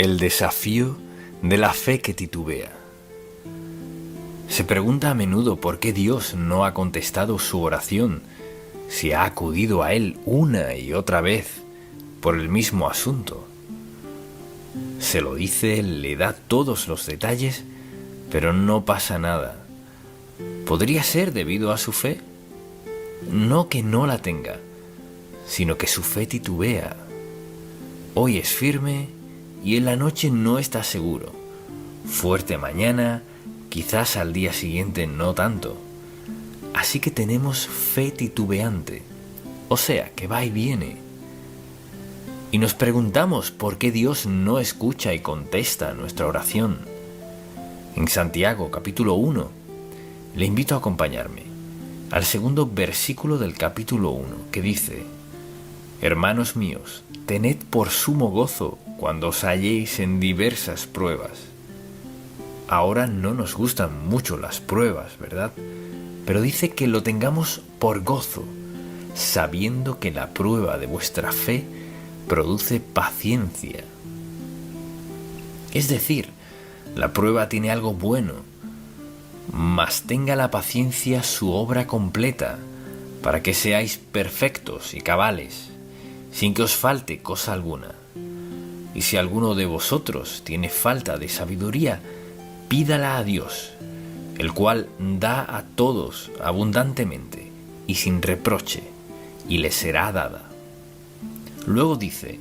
El desafío de la fe que titubea. Se pregunta a menudo por qué Dios no ha contestado su oración si ha acudido a Él una y otra vez por el mismo asunto. Se lo dice, le da todos los detalles, pero no pasa nada. ¿Podría ser debido a su fe? No que no la tenga, sino que su fe titubea. Hoy es firme y en la noche no está seguro. Fuerte mañana, quizás al día siguiente no tanto. Así que tenemos fe titubeante, o sea, que va y viene. Y nos preguntamos por qué Dios no escucha y contesta nuestra oración. En Santiago, capítulo 1, le invito a acompañarme al segundo versículo del capítulo 1, que dice: Hermanos míos, tened por sumo gozo cuando os halléis en diversas pruebas. Ahora no nos gustan mucho las pruebas, ¿verdad? Pero dice que lo tengamos por gozo, sabiendo que la prueba de vuestra fe produce paciencia. Es decir, la prueba tiene algo bueno, mas tenga la paciencia su obra completa, para que seáis perfectos y cabales, sin que os falte cosa alguna. Y si alguno de vosotros tiene falta de sabiduría, pídala a Dios, el cual da a todos abundantemente y sin reproche, y le será dada. Luego dice: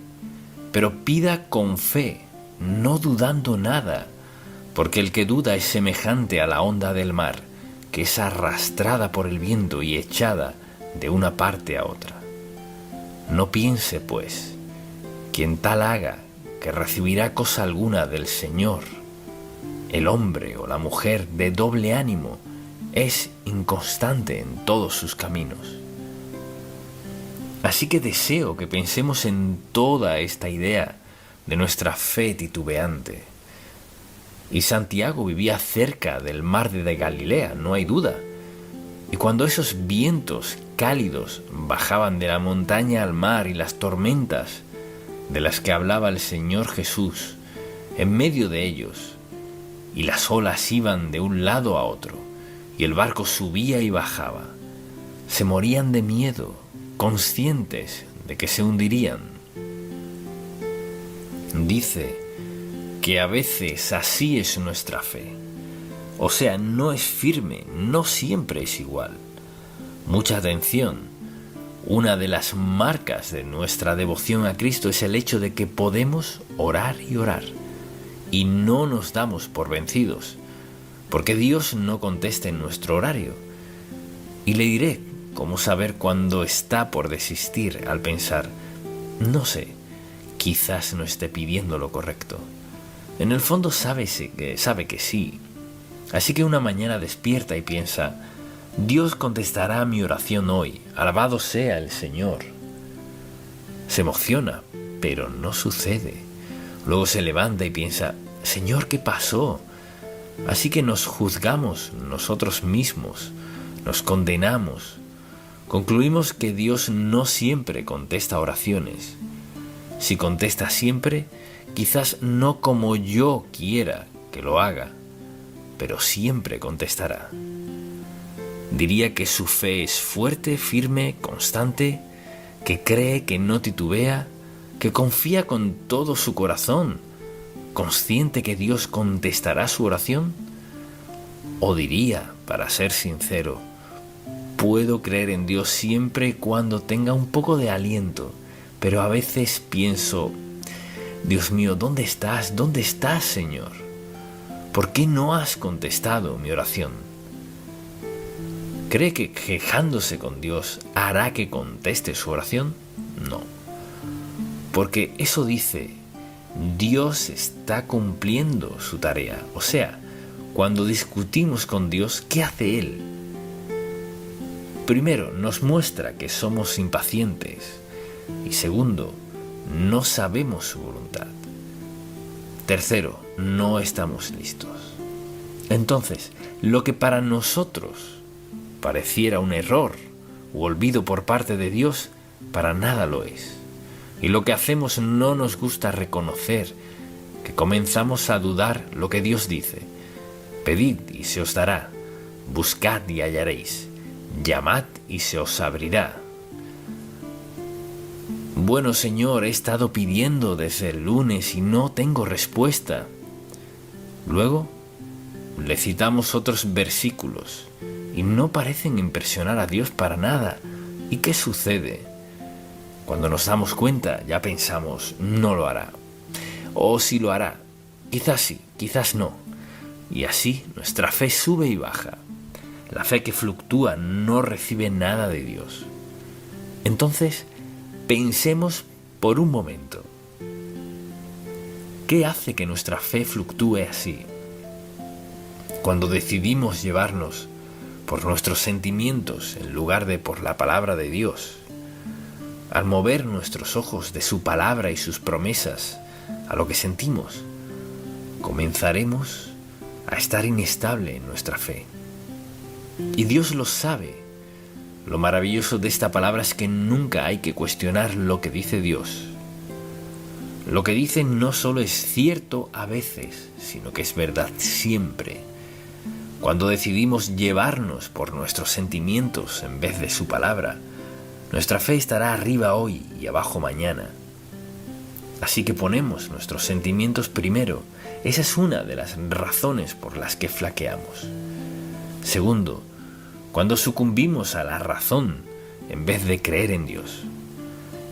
pero pida con fe, no dudando nada, porque el que duda es semejante a la onda del mar, que es arrastrada por el viento y echada de una parte a otra. No piense, pues, quien tal haga, que recibirá cosa alguna del Señor. El hombre o la mujer de doble ánimo es inconstante en todos sus caminos. Así que deseo que pensemos en toda esta idea de nuestra fe titubeante. Y Santiago vivía cerca del mar de Galilea, no hay duda. Y cuando esos vientos cálidos bajaban de la montaña al mar y las tormentas de las que hablaba el Señor Jesús en medio de ellos, y las olas iban de un lado a otro, y el barco subía y bajaba, se morían de miedo, conscientes de que se hundirían. Dice que a veces así es nuestra fe. O sea, no es firme, no siempre es igual. Mucha atención. Una de las marcas de nuestra devoción a Cristo es el hecho de que podemos orar y orar, y no nos damos por vencidos, porque Dios no contesta en nuestro horario. Y le diré cómo saber cuándo está por desistir al pensar: no sé, quizás no esté pidiendo lo correcto. En el fondo sabe que sí. Así que una mañana despierta y piensa: Dios contestará mi oración hoy, alabado sea el Señor. Se emociona, pero no sucede. Luego se levanta y piensa: Señor, ¿qué pasó? Así que nos juzgamos nosotros mismos, nos condenamos. Concluimos que Dios no siempre contesta oraciones. Si contesta siempre, quizás no como yo quiera que lo haga, pero siempre contestará. Diría que su fe es fuerte, firme, constante, que cree, que no titubea, que confía con todo su corazón, consciente que Dios contestará su oración. O diría, para ser sincero, puedo creer en Dios siempre y cuando tenga un poco de aliento, pero a veces pienso: Dios mío, ¿dónde estás? ¿Dónde estás, Señor? ¿Por qué no has contestado mi oración? ¿Cree que quejándose con Dios hará que conteste su oración? No. Porque eso dice: Dios está cumpliendo su tarea. O sea, cuando discutimos con Dios, ¿qué hace Él? Primero, nos muestra que somos impacientes. Y segundo, no sabemos su voluntad. Tercero, no estamos listos. Entonces, lo que para nosotros pareciera un error u olvido por parte de Dios, para nada lo es. Y lo que hacemos no nos gusta reconocer, que que comenzamos a dudar lo que Dios dice. Pedid y se os dará, buscad y hallaréis, llamad y se os abrirá. Bueno, Señor, he estado pidiendo desde el lunes y no tengo respuesta. Luego le citamos otros versículos y no parecen impresionar a Dios para nada. ¿Y qué sucede? Cuando nos damos cuenta ya pensamos, no lo hará. O sí lo hará, quizás sí, quizás no. Y así nuestra fe sube y baja. La fe que fluctúa no recibe nada de Dios. Entonces, pensemos por un momento. ¿Qué hace que nuestra fe fluctúe así? Cuando decidimos llevarnos por nuestros sentimientos en lugar de por la palabra de Dios, al mover nuestros ojos de su palabra y sus promesas a lo que sentimos, comenzaremos a estar inestable en nuestra fe. Y Dios lo sabe. Lo maravilloso de esta palabra es que nunca hay que cuestionar lo que dice Dios. Lo que dice no solo es cierto a veces, sino que es verdad siempre. Cuando decidimos llevarnos por nuestros sentimientos en vez de su palabra, nuestra fe estará arriba hoy y abajo mañana. Así que ponemos nuestros sentimientos primero. Esa es una de las razones por las que flaqueamos. Segundo, cuando sucumbimos a la razón en vez de creer en Dios.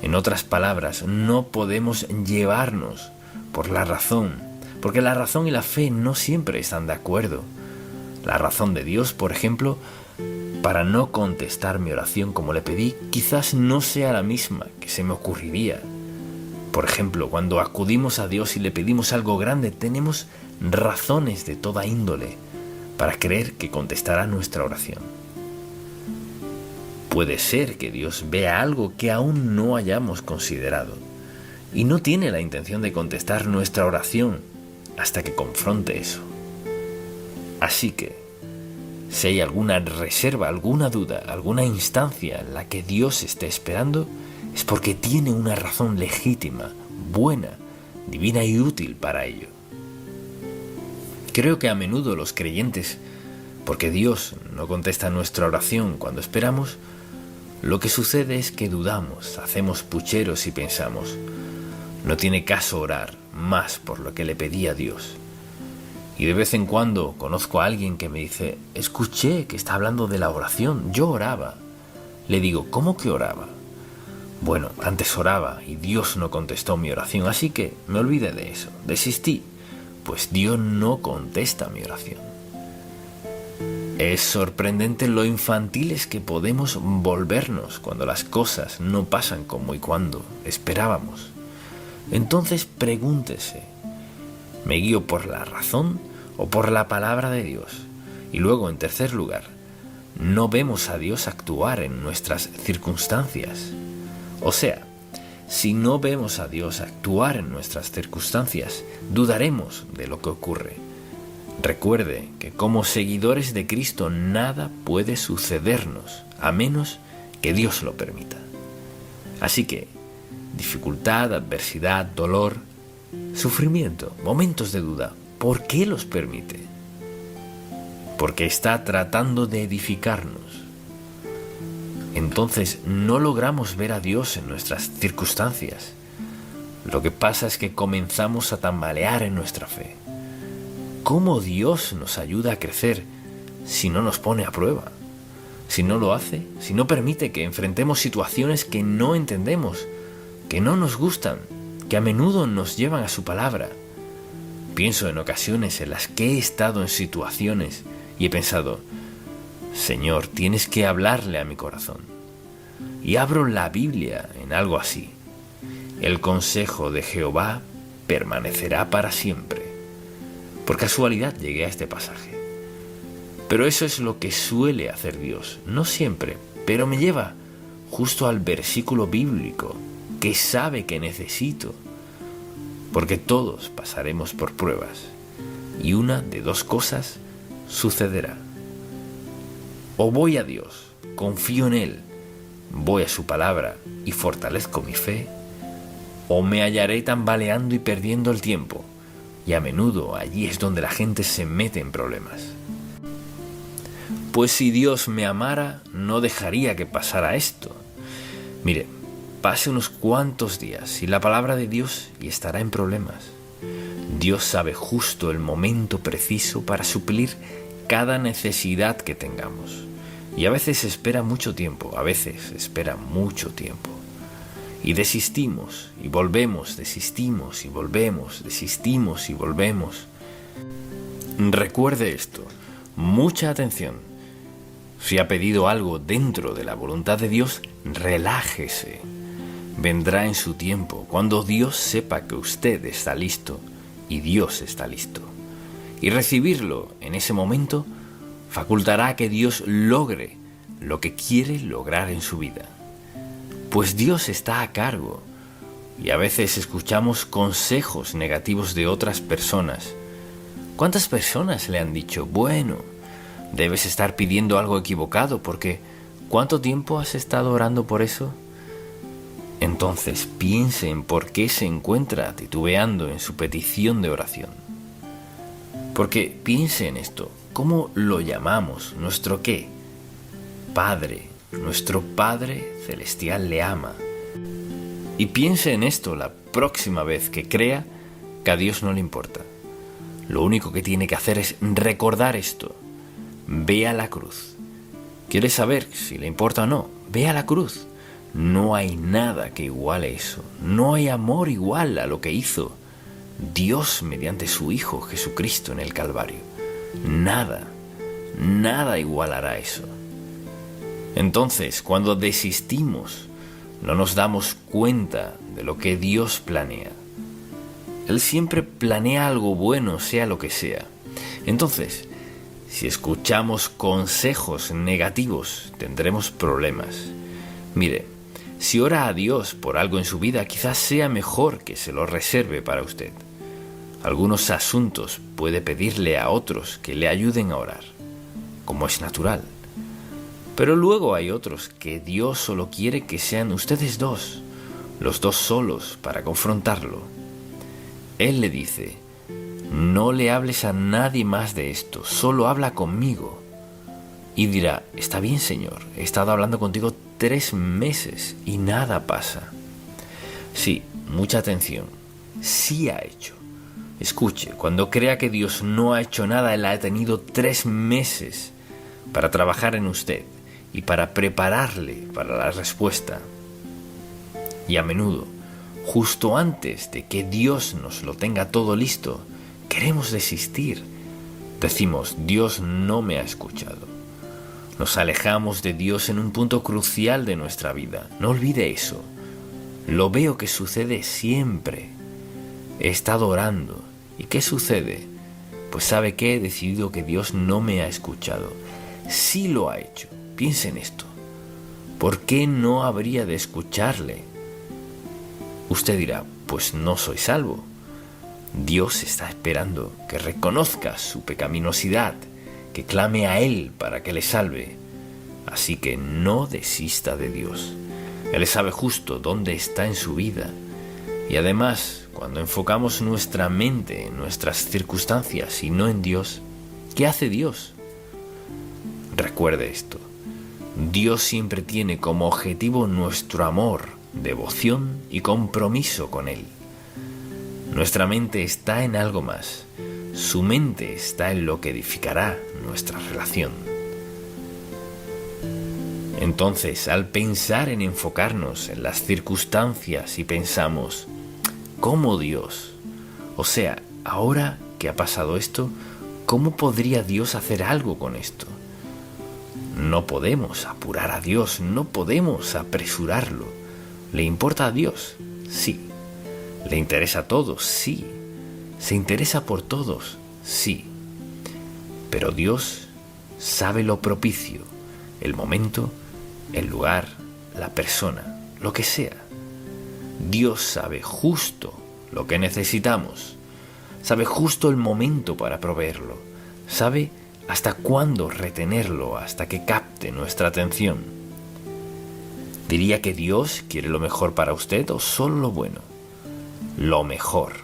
En otras palabras, no podemos llevarnos por la razón, porque la razón y la fe no siempre están de acuerdo. La razón de Dios, por ejemplo, para no contestar mi oración como le pedí, quizás no sea la misma que se me ocurriría. Por ejemplo, cuando acudimos a Dios y le pedimos algo grande, tenemos razones de toda índole para creer que contestará nuestra oración. Puede ser que Dios vea algo que aún no hayamos considerado y no tiene la intención de contestar nuestra oración hasta que confronte eso. Así que, si hay alguna reserva, alguna duda, alguna instancia en la que Dios esté esperando, es porque tiene una razón legítima, buena, divina y útil para ello. Creo que a menudo los creyentes, porque Dios no contesta nuestra oración cuando esperamos, lo que sucede es que dudamos, hacemos pucheros y pensamos, no tiene caso orar más por lo que le pedí a Dios. Y de vez en cuando conozco a alguien que me dice, escuché que está hablando de la oración, yo oraba. Le digo, ¿cómo que oraba? Bueno, antes oraba y Dios no contestó mi oración, así que me olvidé de eso, desistí, pues Dios no contesta mi oración. Es sorprendente lo infantiles que podemos volvernos cuando las cosas no pasan como y cuando esperábamos. Entonces pregúntese, ¿me guío por la razón o por la palabra de Dios? Y luego, en tercer lugar, no vemos a Dios actuar en nuestras circunstancias. O sea, si no vemos a Dios actuar en nuestras circunstancias, dudaremos de lo que ocurre. Recuerde que como seguidores de Cristo nada puede sucedernos a menos que Dios lo permita. Así que, dificultad, adversidad, dolor, sufrimiento, momentos de duda, ¿por qué los permite? Porque está tratando de edificarnos. Entonces no logramos ver a Dios en nuestras circunstancias. Lo que pasa es que comenzamos a tambalear en nuestra fe. ¿Cómo Dios nos ayuda a crecer si no nos pone a prueba? Si no lo hace, si no permite que enfrentemos situaciones que no entendemos, que no nos gustan, que a menudo nos llevan a su palabra. Pienso en ocasiones en las que he estado en situaciones y he pensado, Señor, tienes que hablarle a mi corazón. Y abro la Biblia en algo así. El consejo de Jehová permanecerá para siempre. Por casualidad llegué a este pasaje. Pero eso es lo que suele hacer Dios, no siempre, pero me lleva justo al versículo bíblico que sabe que necesito, porque todos pasaremos por pruebas y una de dos cosas sucederá. O voy a Dios, confío en Él, voy a su palabra y fortalezco mi fe, o me hallaré tambaleando y perdiendo el tiempo, y a menudo allí es donde la gente se mete en problemas. Pues si Dios me amara, no dejaría que pasara esto. Mire, pase unos cuantos días y la palabra de Dios y estará en problemas. Dios sabe justo el momento preciso para suplir cada necesidad que tengamos. Y a veces espera mucho tiempo, Y desistimos y volvemos, desistimos y volvemos, desistimos y volvemos. Recuerde esto, mucha atención. Si ha pedido algo dentro de la voluntad de Dios, relájese. Vendrá en su tiempo, cuando Dios sepa que usted está listo y Dios está listo. Y recibirlo en ese momento facultará que Dios logre lo que quiere lograr en su vida. Pues Dios está a cargo y a veces escuchamos consejos negativos de otras personas. ¿Cuántas personas le han dicho, bueno, debes estar pidiendo algo equivocado porque ¿cuánto tiempo has estado orando por eso? Entonces piense en por qué se encuentra titubeando en su petición de oración. Porque piense en esto, ¿cómo lo llamamos? ¿Nuestro qué? Padre. Nuestro Padre Celestial le ama. Y piense en esto la próxima vez que crea que a Dios no le importa. Lo único que tiene que hacer es recordar esto. Ve a la cruz. ¿Quiere saber si le importa o no? Ve a la cruz. No hay nada que iguale eso. No hay amor igual a lo que hizo Dios mediante su Hijo Jesucristo en el Calvario. Nada igualará eso. Entonces, cuando desistimos, no nos damos cuenta de lo que Dios planea. Él siempre planea algo bueno, sea lo que sea. Entonces, si escuchamos consejos negativos, tendremos problemas. Mire, si ora a Dios por algo en su vida, quizás sea mejor que se lo reserve para usted. Algunos asuntos puede pedirle a otros que le ayuden a orar, como es natural. Pero luego hay otros que Dios solo quiere que sean ustedes dos, los dos solos para confrontarlo. Él le dice, no le hables a nadie más de esto, solo habla conmigo. Y dirá, está bien, Señor, he estado hablando contigo 3 meses y nada pasa. Sí, mucha atención, sí ha hecho. Escuche, cuando crea que Dios no ha hecho nada, Él ha tenido 3 meses para trabajar en usted y para prepararle para la respuesta. Y a menudo, justo antes de que Dios nos lo tenga todo listo, queremos desistir. Decimos, Dios no me ha escuchado. Nos alejamos de Dios en un punto crucial de nuestra vida. No olvide eso. Lo veo que sucede siempre. He estado orando. ¿Y qué sucede? Pues ¿sabe qué? He decidido que Dios no me ha escuchado. Sí lo ha hecho. Piense en esto. ¿Por qué no habría de escucharle? Usted dirá, pues no soy salvo. Dios está esperando que reconozca su pecaminosidad, que clame a Él para que le salve. Así que no desista de Dios. Él sabe justo dónde está en su vida. Y además, cuando enfocamos nuestra mente en nuestras circunstancias y no en Dios, ¿qué hace Dios? Recuerde esto. Dios siempre tiene como objetivo nuestro amor, devoción y compromiso con Él. Nuestra mente está en algo más. Su mente está en lo que edificará nuestra relación. Entonces, al pensar en enfocarnos en las circunstancias y pensamos, ¿cómo Dios? O sea, ahora que ha pasado esto, ¿cómo podría Dios hacer algo con esto? No podemos apurar a Dios, no podemos apresurarlo. ¿Le importa a Dios? Sí. ¿Le interesa a todos? Sí. ¿Se interesa por todos? Sí. Pero Dios sabe lo propicio, el momento, el lugar, la persona, lo que sea. Dios sabe justo lo que necesitamos, sabe justo el momento para proveerlo, sabe hasta cuándo retenerlo hasta que capte nuestra atención. ¿Diría que Dios quiere lo mejor para usted o solo lo bueno? Lo mejor.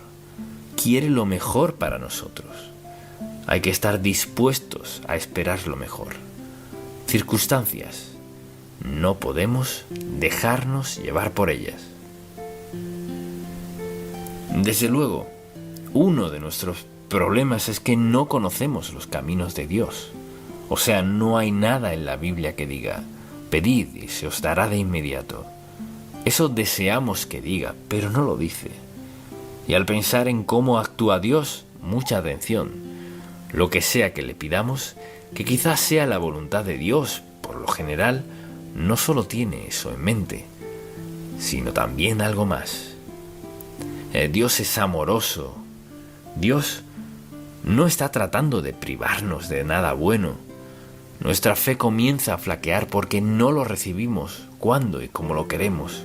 quiere lo mejor para nosotros. Hay que estar dispuestos a esperar lo mejor. Circunstancias. No podemos dejarnos llevar por ellas. Desde luego, uno de nuestros problemas es que no conocemos los caminos de Dios. O sea, no hay nada en la Biblia que diga, pedid y se os dará de inmediato. Eso deseamos que diga, pero no lo dice. Y al pensar en cómo actúa Dios, mucha atención. Lo que sea que le pidamos, que quizás sea la voluntad de Dios, por lo general, no solo tiene eso en mente, sino también algo más. Dios es amoroso. Dios no está tratando de privarnos de nada bueno. Nuestra fe comienza a flaquear porque no lo recibimos cuando y como lo queremos.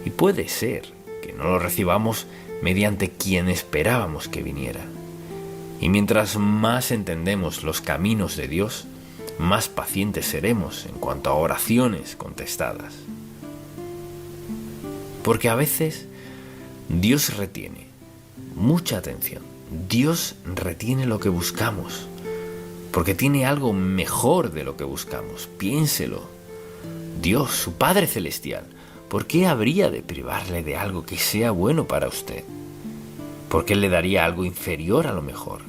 Y puede ser que no lo recibamos mediante quien esperábamos que viniera. Y mientras más entendemos los caminos de Dios, más pacientes seremos en cuanto a oraciones contestadas. Porque a veces Dios retiene, mucha atención, Dios retiene lo que buscamos, porque tiene algo mejor de lo que buscamos. Piénselo. Dios, su Padre Celestial, ¿por qué habría de privarle de algo que sea bueno para usted? ¿Por qué le daría algo inferior a lo mejor?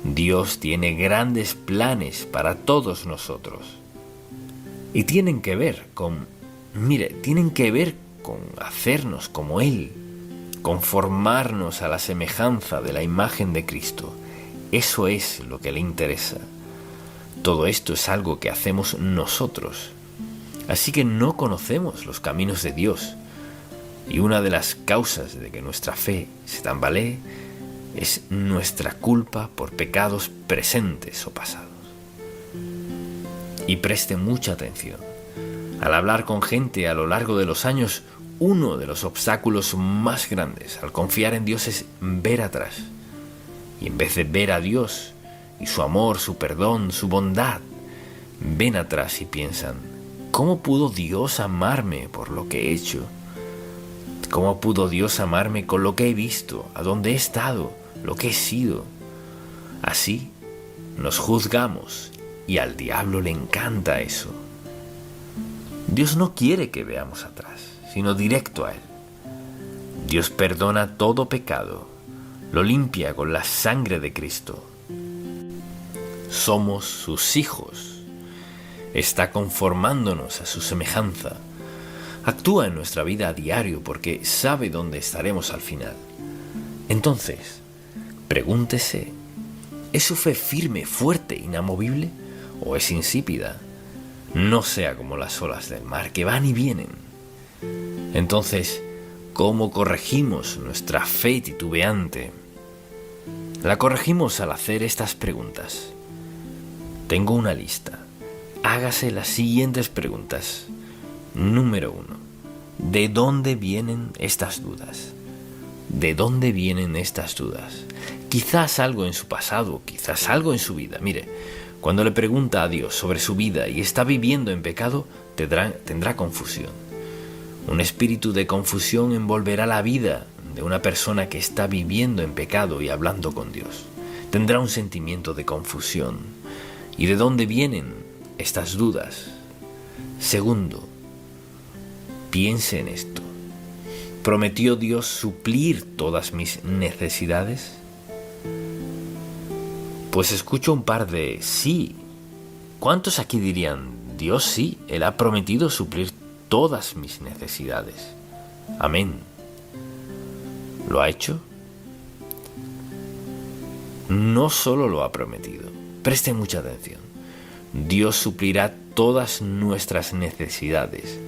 Dios tiene grandes planes para todos nosotros. Y tienen que ver con hacernos como Él, conformarnos a la semejanza de la imagen de Cristo. Eso es lo que le interesa. Todo esto es algo que hacemos nosotros. Así que no conocemos los caminos de Dios. Y una de las causas de que nuestra fe se tambalee es nuestra culpa por pecados presentes o pasados. Y preste mucha atención. Al hablar con gente a lo largo de los años, uno de los obstáculos más grandes al confiar en Dios es ver atrás. Y en vez de ver a Dios y su amor, su perdón, su bondad, ven atrás y piensan, ¿cómo pudo Dios amarme por lo que he hecho? ¿Cómo pudo Dios amarme con lo que he visto, a dónde he estado, lo que he sido? Así nos juzgamos y al diablo le encanta eso. Dios no quiere que veamos atrás, sino directo a Él. Dios perdona todo pecado, lo limpia con la sangre de Cristo. Somos sus hijos. Está conformándonos a su semejanza. Actúa en nuestra vida a diario porque sabe dónde estaremos al final. Entonces, pregúntese, ¿es su fe firme, fuerte, inamovible? ¿O es insípida? No sea como las olas del mar que van y vienen. Entonces, ¿cómo corregimos nuestra fe titubeante? La corregimos al hacer estas preguntas. Tengo una lista. Hágase las siguientes preguntas. Número 1. ¿De dónde vienen estas dudas? ¿De dónde vienen estas dudas? Quizás algo en su pasado, quizás algo en su vida. Mire, cuando le pregunta a Dios sobre su vida y está viviendo en pecado, tendrá confusión. Un espíritu de confusión envolverá la vida de una persona que está viviendo en pecado y hablando con Dios. Tendrá un sentimiento de confusión. ¿Y de dónde vienen estas dudas? Segundo, piense en esto. ¿Prometió Dios suplir todas mis necesidades? Pues escucho un par de sí. ¿Cuántos aquí dirían, Dios sí, Él ha prometido suplir todas mis necesidades? Amén. ¿Lo ha hecho? No solo lo ha prometido. Preste mucha atención. Dios suplirá todas nuestras necesidades.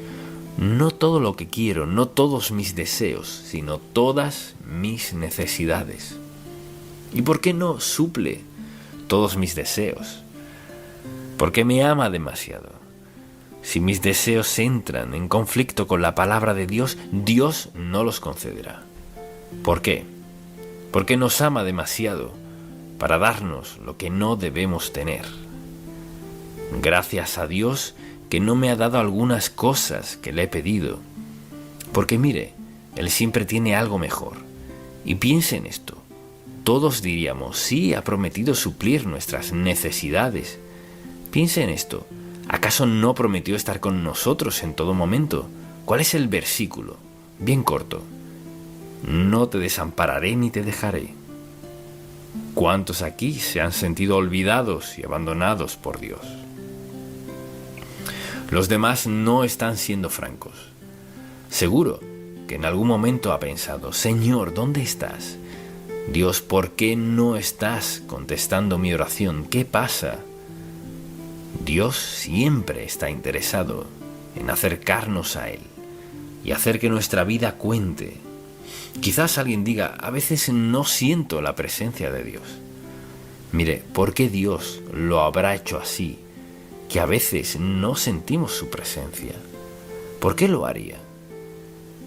No todo lo que quiero, no todos mis deseos, sino todas mis necesidades. ¿Y por qué no suple todos mis deseos? Porque me ama demasiado. Si mis deseos entran en conflicto con la palabra de Dios, Dios no los concederá. ¿Por qué? Porque nos ama demasiado para darnos lo que no debemos tener. Gracias a Dios que no me ha dado algunas cosas que le he pedido. Porque mire, Él siempre tiene algo mejor. Y piense en esto. todos diríamos, sí, ha prometido suplir nuestras necesidades. Piense en esto. ¿Acaso no prometió estar con nosotros en todo momento? ¿Cuál es el versículo? Bien corto. No te desampararé ni te dejaré. ¿Cuántos aquí se han sentido olvidados y abandonados por Dios? Los demás no están siendo francos. Seguro que en algún momento ha pensado, Señor, ¿dónde estás? Dios, ¿por qué no estás contestando mi oración? ¿Qué pasa? Dios siempre está interesado en acercarnos a Él y hacer que nuestra vida cuente. Quizás alguien diga, a veces no siento la presencia de Dios. Mire, ¿por qué Dios lo habrá hecho así? Que a veces no sentimos su presencia. ¿Por qué lo haría?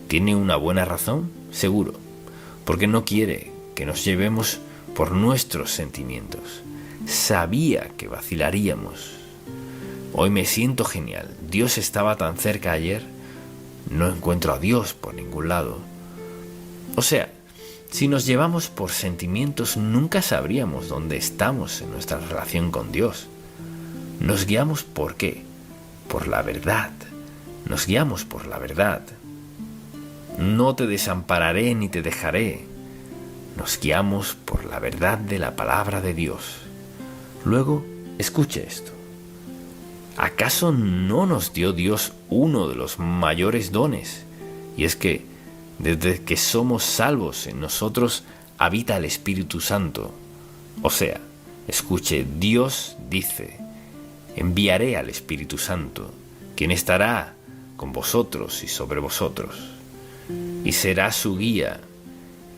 ¿Tiene una buena razón? Seguro, porque no quiere que nos llevemos por nuestros sentimientos. Sabía que vacilaríamos. Hoy me siento genial. Dios estaba tan cerca ayer. No encuentro a Dios por ningún lado. O sea, si nos llevamos por sentimientos, nunca sabríamos dónde estamos en nuestra relación con Dios. Nos guiamos ¿por qué? Por la verdad. Nos guiamos por la verdad. No te desampararé ni te dejaré. Nos guiamos por la verdad de la palabra de Dios. Luego, escuche esto. ¿Acaso no nos dio Dios uno de los mayores dones? Y es que, desde que somos salvos, en nosotros habita el Espíritu Santo. O sea, escuche, Dios dice, enviaré al Espíritu Santo, quien estará con vosotros y sobre vosotros, y será su guía.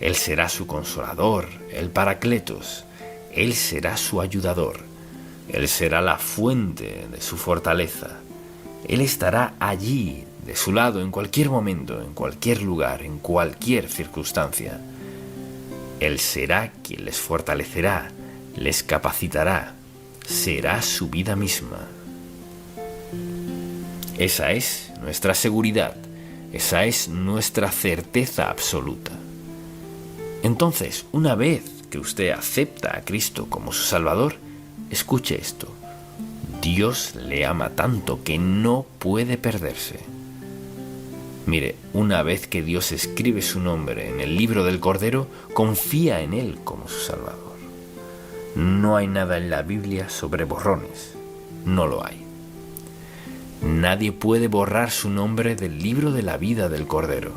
Él será su consolador, el Paracletos. Él será su ayudador. Él será la fuente de su fortaleza. Él estará allí, de su lado, en cualquier momento, en cualquier lugar, en cualquier circunstancia. Él será quien les fortalecerá, les capacitará. Será su vida misma. Esa es nuestra seguridad. Esa es nuestra certeza absoluta. Entonces, una vez que usted acepta a Cristo como su Salvador, escuche esto. Dios le ama tanto que no puede perderse. Mire, una vez que Dios escribe su nombre en el libro del Cordero, confía en Él como su Salvador. No hay nada en la Biblia sobre borrones. No lo hay. Nadie puede borrar su nombre del libro de la vida del Cordero,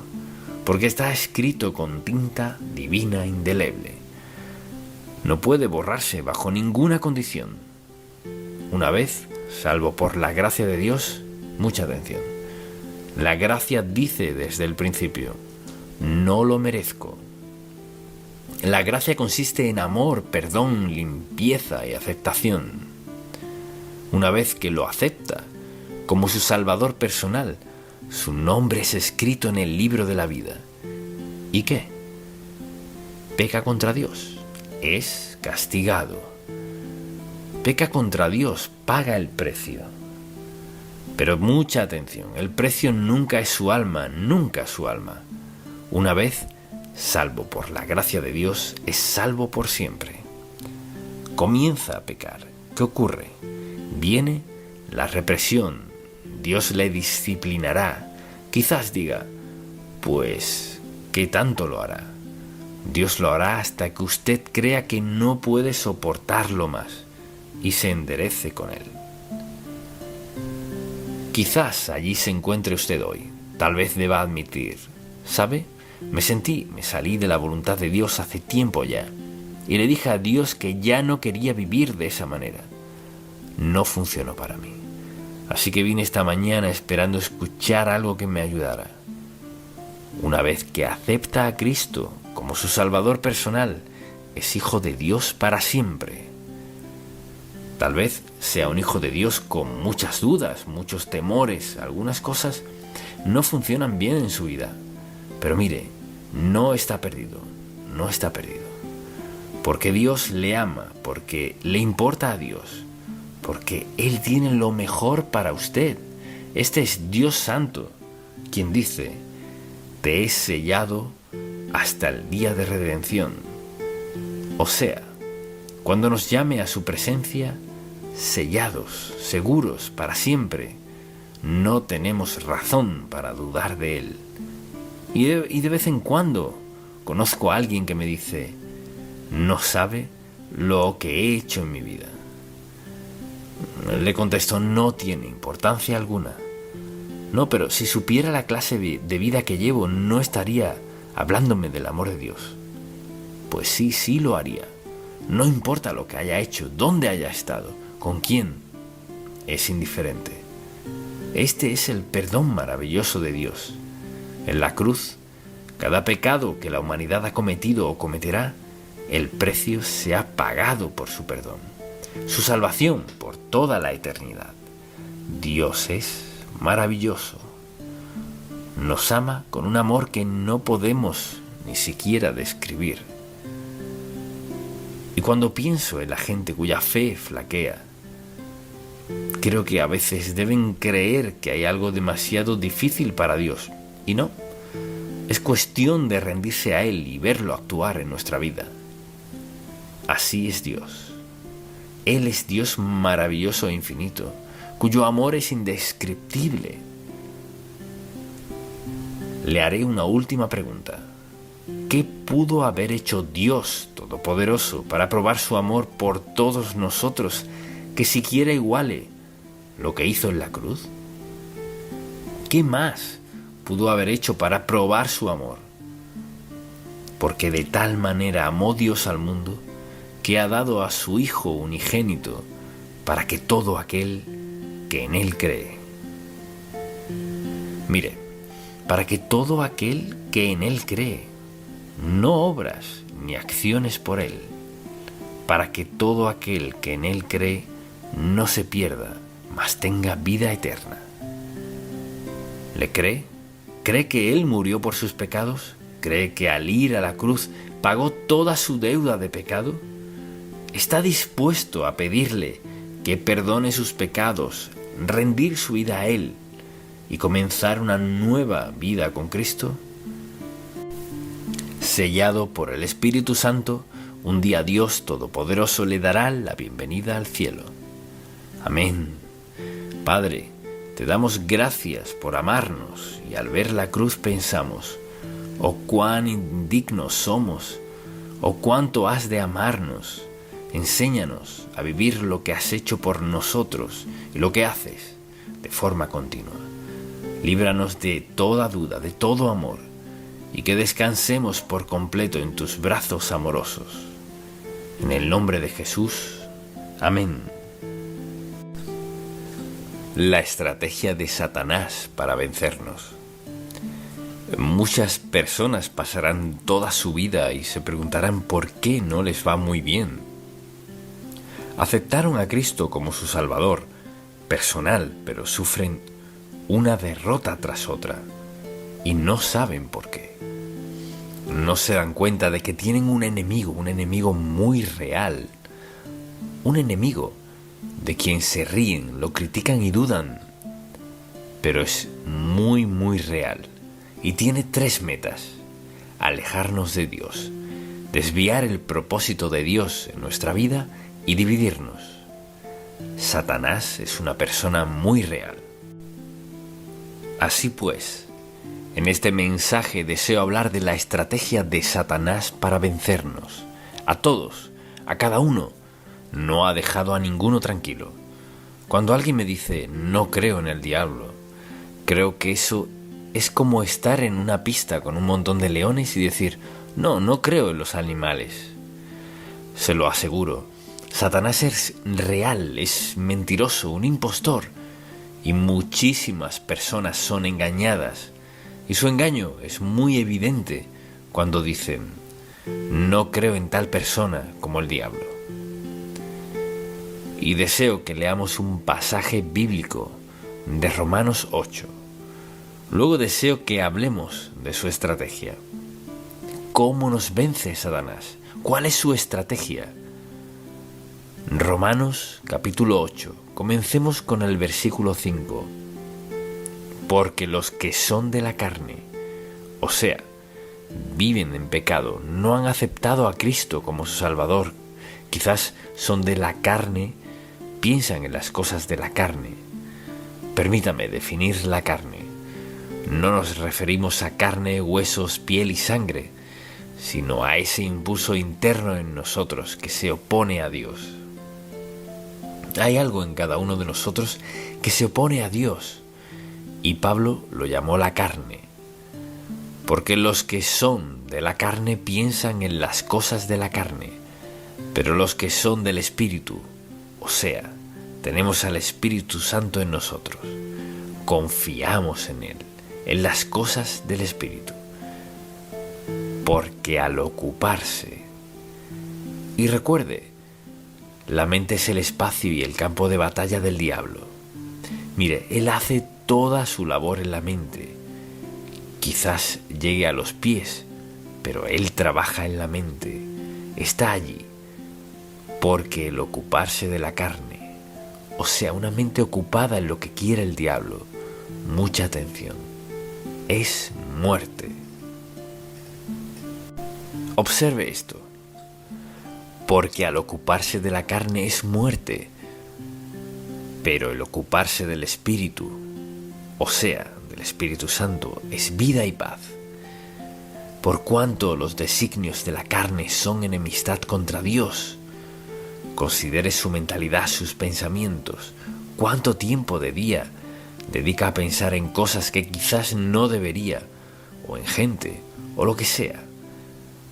porque está escrito con tinta divina indeleble. No puede borrarse bajo ninguna condición. Una vez, salvo por la gracia de Dios, mucha atención. La gracia dice desde el principio, no lo merezco. La gracia consiste en amor, perdón, limpieza y aceptación. Una vez que lo acepta como su Salvador personal, su nombre es escrito en el libro de la vida. ¿Y qué? Peca contra Dios, es castigado. Peca contra Dios, paga el precio. Pero mucha atención, el precio nunca es su alma, nunca su alma. Una vez salvo por la gracia de Dios, es salvo por siempre. Comienza a pecar. ¿Qué ocurre? Viene la represión. Dios le disciplinará. Quizás diga, pues, ¿qué tanto lo hará? Dios lo hará hasta que usted crea que no puede soportarlo más y se enderece con él. Quizás allí se encuentre usted hoy. Tal vez deba admitir, ¿sabe? Me salí de la voluntad de Dios hace tiempo ya, y le dije a Dios que ya no quería vivir de esa manera. No funcionó para mí. Así que vine esta mañana esperando escuchar algo que me ayudara. Una vez que acepta a Cristo como su Salvador personal, es hijo de Dios para siempre. Tal vez sea un hijo de Dios con muchas dudas, muchos temores, algunas cosas no funcionan bien en su vida. Pero mire, no está perdido, no está perdido. Porque Dios le ama, porque le importa a Dios, porque Él tiene lo mejor para usted. Este es Dios Santo, quien dice, te he sellado hasta el día de redención. O sea, cuando nos llame a su presencia, sellados, seguros para siempre, no tenemos razón para dudar de Él. Y de vez en cuando conozco a alguien que me dice, no sabe lo que he hecho en mi vida. Le contesto, no tiene importancia alguna. No, pero si supiera la clase de vida que llevo, no estaría hablándome del amor de Dios. Pues sí lo haría. No importa lo que haya hecho, dónde haya estado, con quién, es indiferente. Este es el perdón maravilloso de Dios. En la cruz, cada pecado que la humanidad ha cometido o cometerá, el precio se ha pagado por su perdón, su salvación por toda la eternidad. Dios es maravilloso. Nos ama con un amor que no podemos ni siquiera describir. Y cuando pienso en la gente cuya fe flaquea, creo que a veces deben creer que hay algo demasiado difícil para Dios. Y no, es cuestión de rendirse a Él y verlo actuar en nuestra vida. Así es Dios. Él es Dios maravilloso e infinito, cuyo amor es indescriptible. Le haré una última pregunta. ¿Qué pudo haber hecho Dios Todopoderoso para probar su amor por todos nosotros que siquiera iguale lo que hizo en la cruz? ¿Qué más pudo haber hecho para probar su amor? Porque de tal manera amó Dios al mundo que ha dado a su Hijo unigénito para que todo aquel que en Él cree. Mire, para que todo aquel que en Él cree, no obras ni acciones por Él, para que todo aquel que en Él cree no se pierda, mas tenga vida eterna. ¿Le cree? ¿Cree que Él murió por sus pecados? ¿Cree que al ir a la cruz pagó toda su deuda de pecado? ¿Está dispuesto a pedirle que perdone sus pecados, rendir su vida a Él y comenzar una nueva vida con Cristo? Sellado por el Espíritu Santo, un día Dios Todopoderoso le dará la bienvenida al cielo. Amén. Padre, te damos gracias por amarnos y al ver la cruz pensamos, oh cuán indignos somos, oh cuánto has de amarnos. Enséñanos a vivir lo que has hecho por nosotros y lo que haces de forma continua. Líbranos de toda duda, de todo amor, y que descansemos por completo en tus brazos amorosos. En el nombre de Jesús. Amén. La estrategia de Satanás para vencernos. Muchas personas pasarán toda su vida y se preguntarán por qué no les va muy bien. Aceptaron a Cristo como su Salvador personal, pero sufren una derrota tras otra y no saben por qué. No se dan cuenta de que tienen un enemigo muy real, un enemigo de quien se ríen, lo critican y dudan, pero es muy real y tiene 3 metas: alejarnos de Dios, desviar el propósito de Dios en nuestra vida y dividirnos. Satanás es una persona muy real. Así pues, en este mensaje deseo hablar de la estrategia de Satanás para vencernos. A todos, a cada uno. No ha dejado a ninguno tranquilo. Cuando alguien me dice, no creo en el diablo, creo que eso es como estar en una pista con un montón de leones y decir, no creo en los animales. Se lo aseguro, Satanás es real, es mentiroso, un impostor, y muchísimas personas son engañadas. Y su engaño es muy evidente cuando dicen, no creo en tal persona como el diablo. Y deseo que leamos un pasaje bíblico de Romanos 8. Luego deseo que hablemos de su estrategia. ¿Cómo nos vence Satanás? ¿Cuál es su estrategia? Romanos capítulo 8. Comencemos con el versículo 5. Porque los que son de la carne, o sea, viven en pecado, no han aceptado a Cristo como su Salvador, quizás son de la carne, piensan en las cosas de la carne. Permítame definir la carne. No nos referimos a carne, huesos, piel y sangre, sino a ese impulso interno en nosotros que se opone a Dios. Hay algo en cada uno de nosotros que se opone a Dios, y Pablo lo llamó la carne, porque los que son de la carne piensan en las cosas de la carne, pero los que son del Espíritu, o sea, tenemos al Espíritu Santo en nosotros, confiamos en Él, en las cosas del Espíritu, porque al ocuparse, y recuerde, la mente es el espacio y el campo de batalla del diablo. Mire, él hace toda su labor en la mente, quizás llegue a los pies, pero él trabaja en la mente, está allí, porque el ocuparse de la carne, o sea, una mente ocupada en lo que quiere el diablo, mucha atención, es muerte. Observe esto, porque al ocuparse de la carne es muerte, pero el ocuparse del Espíritu, o sea, del Espíritu Santo, es vida y paz. Por cuanto los designios de la carne son enemistad contra Dios, considere su mentalidad, sus pensamientos, cuánto tiempo de día dedica a pensar en cosas que quizás no debería, o en gente, o lo que sea.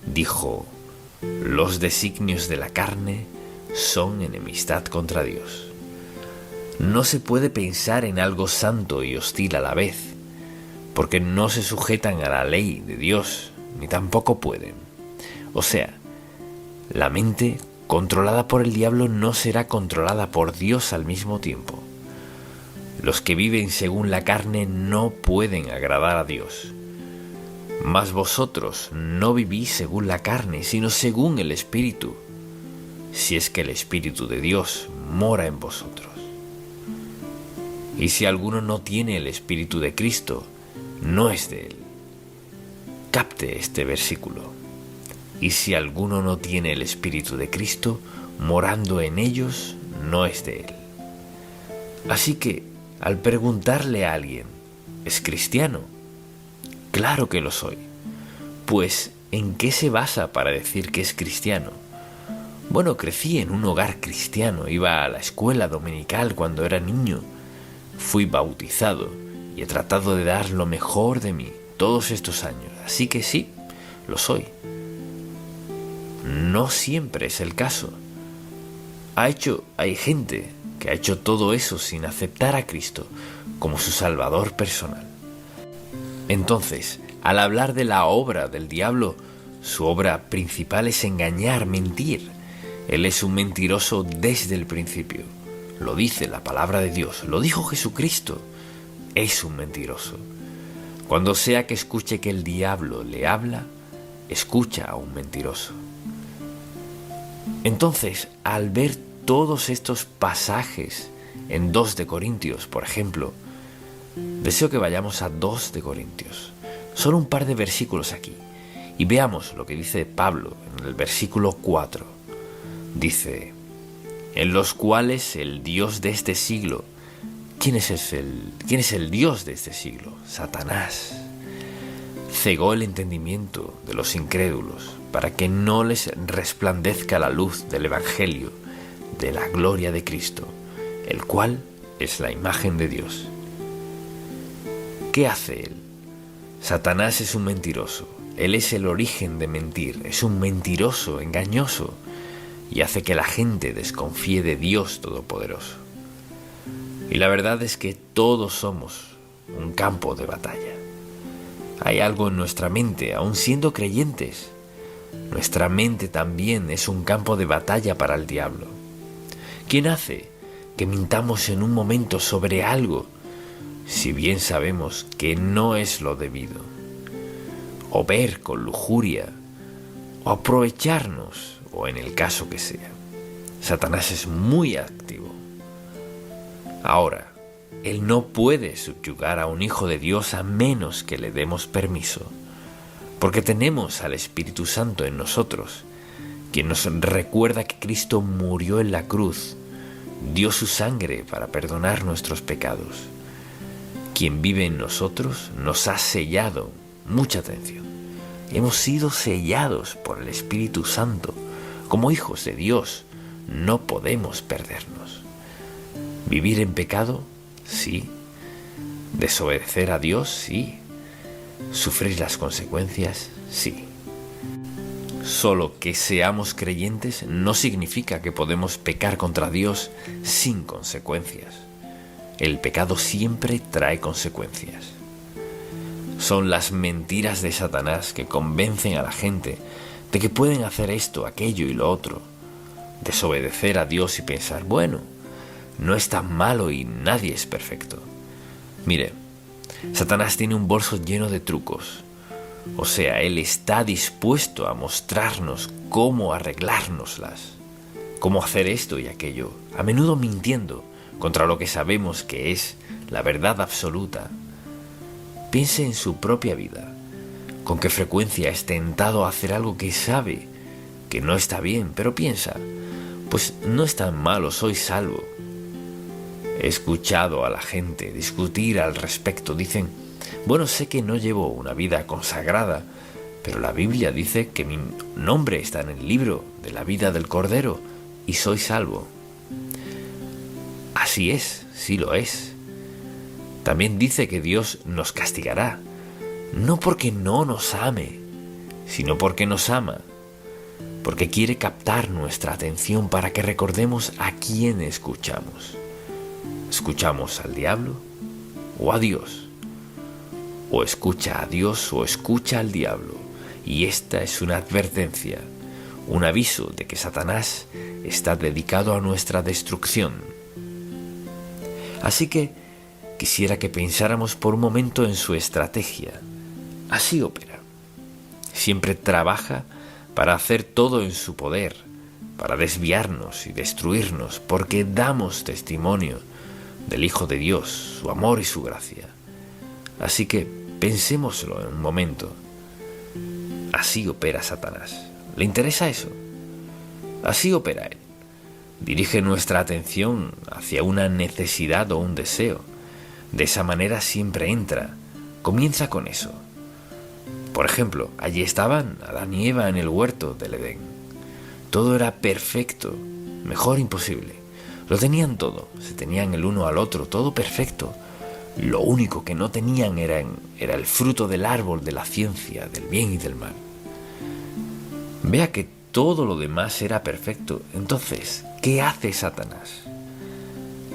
Dijo, los designios de la carne son enemistad contra Dios. No se puede pensar en algo santo y hostil a la vez, porque no se sujetan a la ley de Dios, ni tampoco pueden. O sea, la mente controlada por el diablo no será controlada por Dios al mismo tiempo. Los que viven según la carne no pueden agradar a Dios. Mas vosotros no vivís según la carne, sino según el Espíritu, si es que el Espíritu de Dios mora en vosotros. Y si alguno no tiene el Espíritu de Cristo, no es de él. Capte este versículo. Y si alguno no tiene el Espíritu de Cristo, morando en ellos, no es de él. Así que, al preguntarle a alguien, ¿es cristiano? Claro que lo soy. Pues, ¿en qué se basa para decir que es cristiano? Bueno, crecí en un hogar cristiano, iba a la escuela dominical cuando era niño, fui bautizado y he tratado de dar lo mejor de mí todos estos años, así que sí, lo soy. No siempre es el caso. Hay gente que ha hecho todo eso sin aceptar a Cristo como su Salvador personal. Entonces, al hablar de la obra del diablo, su obra principal es engañar, mentir. Él es un mentiroso desde el principio. Lo dice la palabra de Dios, lo dijo Jesucristo. Es un mentiroso. Cuando sea que escuche que el diablo le habla, escucha a un mentiroso. Entonces, al ver todos estos pasajes en 2 de Corintios, por ejemplo, deseo que vayamos a 2 de Corintios. Solo un par de versículos aquí. Y veamos lo que dice Pablo en el versículo 4. Dice, en los cuales el Dios de este siglo... ¿Quién es el Dios de este siglo? Satanás. Cegó el entendimiento de los incrédulos para que no les resplandezca la luz del Evangelio de la gloria de Cristo, el cual es la imagen de Dios. ¿Qué hace él? Satanás es un mentiroso. Él es el origen de mentir. Es un mentiroso, engañoso, y hace que la gente desconfíe de Dios Todopoderoso. Y la verdad es que todos somos un campo de batalla. Hay algo en nuestra mente, aun siendo creyentes. Nuestra mente también es un campo de batalla para el diablo. ¿Quién hace que mintamos en un momento sobre algo, si bien sabemos que no es lo debido? O ver con lujuria, o aprovecharnos, o en el caso que sea. Satanás es muy activo. Ahora, él no puede subyugar a un hijo de Dios a menos que le demos permiso. porque tenemos al Espíritu Santo en nosotros, quien nos recuerda que Cristo murió en la cruz, dio su sangre para perdonar nuestros pecados. Quien vive en nosotros nos ha sellado, mucha atención, hemos sido sellados por el Espíritu Santo. Como hijos de Dios, no podemos perdernos. Vivir en pecado, sí. Desobedecer a Dios, sí. Sufrir las consecuencias, sí. Solo que seamos creyentes no significa que podemos pecar contra Dios sin consecuencias. El pecado siempre trae consecuencias. Son las mentiras de Satanás que convencen a la gente de que pueden hacer esto, aquello y lo otro. Desobedecer a Dios y pensar, bueno, no es tan malo y nadie es perfecto. Mire, Satanás tiene un bolso lleno de trucos. O sea, él está dispuesto a mostrarnos cómo arreglárnoslas, cómo hacer esto y aquello, a menudo mintiendo contra lo que sabemos que es la verdad absoluta. Piense en su propia vida. ¿Con qué frecuencia es tentado a hacer algo que sabe que no está bien, pero piensa, pues no es tan malo, soy salvo? He escuchado a la gente discutir al respecto. Dicen, bueno, sé que no llevo una vida consagrada, pero la Biblia dice que mi nombre está en el libro de la vida del Cordero y soy salvo. Así es, sí lo es. También dice que Dios nos castigará, no porque no nos ame, sino porque nos ama, porque quiere captar nuestra atención para que recordemos a quién escuchamos. ¿Escuchamos al diablo o a Dios? O escucha a Dios o escucha al diablo. Y esta es una advertencia, un aviso de que Satanás está dedicado a nuestra destrucción. Así que quisiera que pensáramos por un momento en su estrategia. Así opera. Siempre trabaja para hacer todo en su poder, para desviarnos y destruirnos, porque damos testimonio del Hijo de Dios, su amor y su gracia. Así que pensémoslo en un momento. Así opera Satanás. ¿Le interesa eso? Así opera él. Dirige nuestra atención hacia una necesidad o un deseo. De esa manera siempre entra. Comienza con eso. Por ejemplo, allí estaban Adán y Eva en el huerto del Edén. Todo era perfecto, mejor imposible. Lo tenían todo, se tenían el uno al otro, todo perfecto. Lo único que no tenían era el fruto del árbol de la ciencia, del bien y del mal. Vea que todo lo demás era perfecto. Entonces, ¿qué hace Satanás?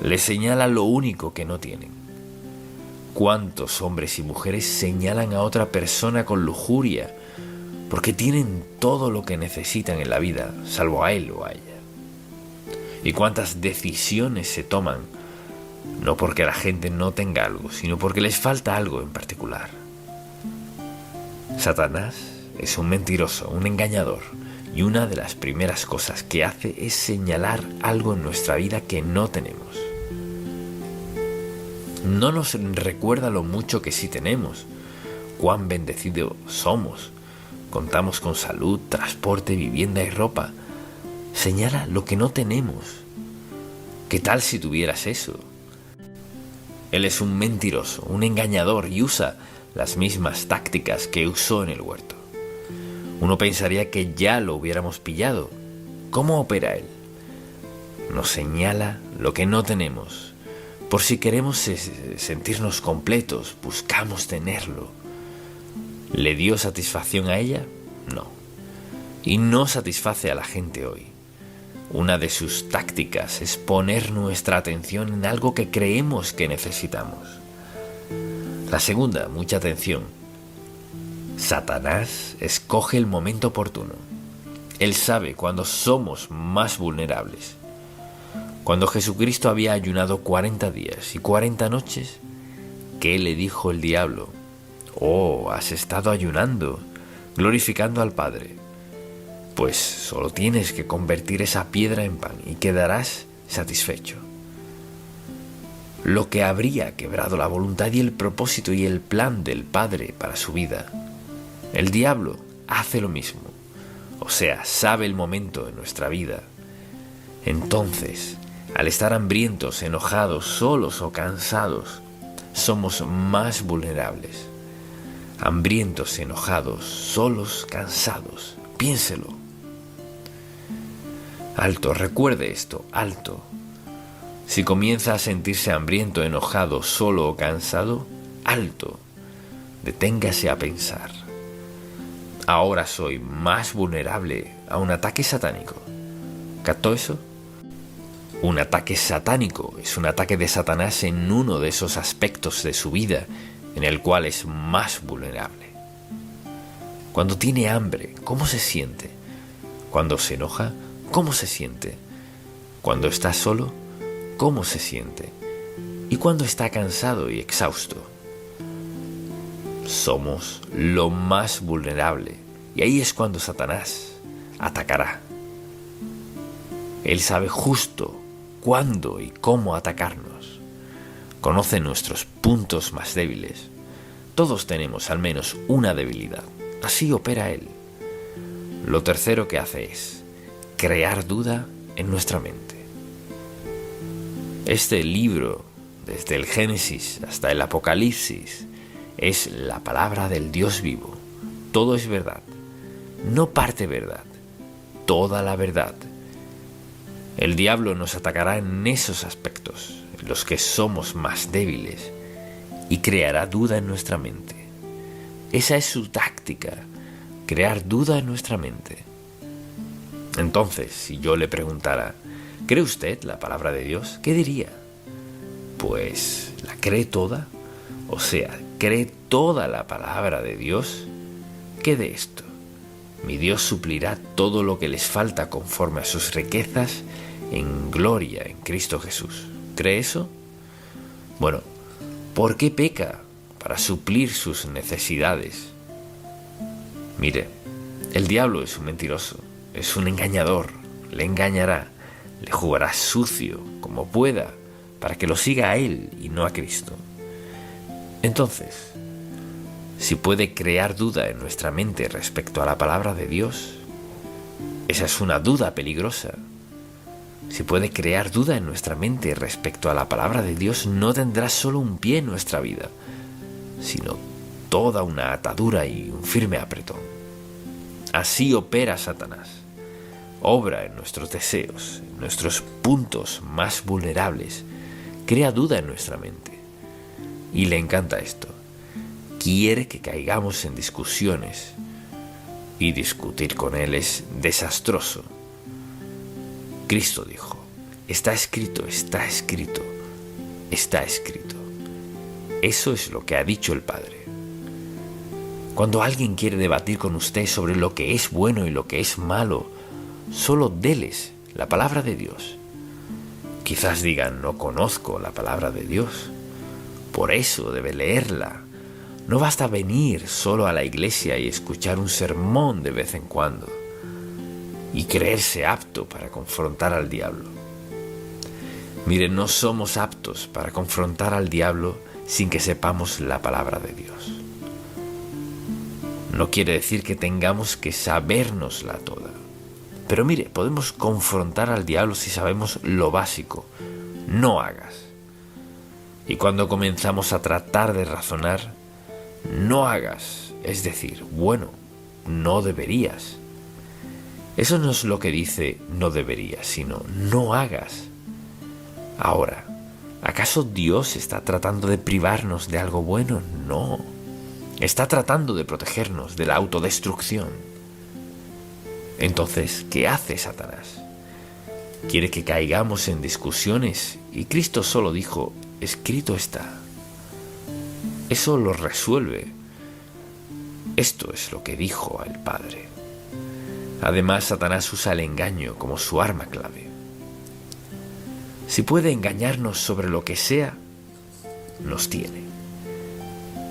Le señala lo único que no tienen. ¿Cuántos hombres y mujeres señalan a otra persona con lujuria porque tienen todo lo que necesitan en la vida, salvo a él o a ella? ¿Y cuántas decisiones se toman no porque la gente no tenga algo, sino porque les falta algo en particular? Satanás es un mentiroso, un engañador, y una de las primeras cosas que hace es señalar algo en nuestra vida que no tenemos. No nos recuerda lo mucho que sí tenemos, cuán bendecidos somos. Contamos con salud, transporte, vivienda y ropa. Señala lo que no tenemos. ¿Qué tal si tuvieras eso? Él es un mentiroso, un engañador y usa las mismas tácticas que usó en el huerto. Uno pensaría que ya lo hubiéramos pillado. ¿Cómo opera él? Nos señala lo que no tenemos. Por si queremos sentirnos completos, buscamos tenerlo. ¿Le dio satisfacción a ella? No. Y no satisface a la gente hoy. Una de sus tácticas es poner nuestra atención en algo que creemos que necesitamos. La segunda, mucha atención. Satanás escoge el momento oportuno. Él sabe cuándo somos más vulnerables. Cuando Jesucristo había ayunado 40 días y 40 noches, ¿qué le dijo el diablo? Oh, has estado ayunando, glorificando al Padre. Pues solo tienes que convertir esa piedra en pan y quedarás satisfecho. Lo que habría quebrado la voluntad y el propósito y el plan del Padre para su vida. El diablo hace lo mismo, o sea, sabe el momento en nuestra vida. Entonces, al estar hambrientos, enojados, solos o cansados, somos más vulnerables. Hambrientos, enojados, solos, cansados. Piénselo. Alto, recuerde esto, alto. Si comienza a sentirse hambriento, enojado, solo o cansado, alto. Deténgase a pensar. Ahora soy más vulnerable a un ataque satánico. ¿Captó eso? Un ataque satánico es un ataque de Satanás en uno de esos aspectos de su vida en el cual es más vulnerable. Cuando tiene hambre, ¿cómo se siente? Cuando se enoja, ¿cómo se siente? Cuando está solo, ¿cómo se siente? Y cuando está cansado y exhausto. Somos lo más vulnerable y ahí es cuando Satanás atacará. Él sabe justo cuándo y cómo atacarnos. Conoce nuestros puntos más débiles. Todos tenemos al menos una debilidad. Así opera Él. Lo tercero que hace es crear duda en nuestra mente. Este libro, desde el Génesis hasta el Apocalipsis, es la palabra del Dios vivo. Todo es verdad. No parte verdad. Toda la verdad. El diablo nos atacará en esos aspectos, en los que somos más débiles, y creará duda en nuestra mente. Esa es su táctica, crear duda en nuestra mente. Entonces, si yo le preguntara, ¿cree usted la palabra de Dios? ¿Qué diría? Pues, ¿la cree toda? O sea, ¿cree toda la palabra de Dios? ¿Qué de esto? Mi Dios suplirá todo lo que les falta conforme a sus riquezas en gloria en Cristo Jesús. ¿Cree eso? Bueno, ¿por qué peca? Para suplir sus necesidades. Mire, el diablo es un mentiroso, es un engañador, le engañará, le jugará sucio como pueda para que lo siga a él y no a Cristo. Entonces, si puede crear duda en nuestra mente respecto a la palabra de Dios, esa es una duda peligrosa. Si puede crear duda en nuestra mente respecto a la palabra de Dios, no tendrá solo un pie en nuestra vida, sino toda una atadura y un firme apretón. Así opera Satanás. Obra en nuestros deseos, en nuestros puntos más vulnerables. Crea duda en nuestra mente. Y le encanta esto. Quiere que caigamos en discusiones. Y discutir con él es desastroso. Cristo dijo, está escrito, está escrito, está escrito. Eso es lo que ha dicho el Padre. Cuando alguien quiere debatir con usted sobre lo que es bueno y lo que es malo, solo déles la palabra de Dios. Quizás digan, no conozco la palabra de Dios. Por eso debe leerla. No basta venir solo a la iglesia y escuchar un sermón de vez en cuando y creerse apto para confrontar al diablo. Miren, no somos aptos para confrontar al diablo sin que sepamos la palabra de Dios. No quiere decir que tengamos que sabérnosla toda. Pero mire, podemos confrontar al diablo si sabemos lo básico. No hagas. Y cuando comenzamos a tratar de razonar, no hagas, es decir, bueno, no deberías. Eso no es lo que dice no deberías, sino no hagas. Ahora, ¿acaso Dios está tratando de privarnos de algo bueno? No. Está tratando de protegernos de la autodestrucción. Entonces, ¿qué hace Satanás? Quiere que caigamos en discusiones y Cristo solo dijo, escrito está. Eso lo resuelve. Esto es lo que dijo el Padre. Además, Satanás usa el engaño como su arma clave. Si puede engañarnos sobre lo que sea, nos tiene.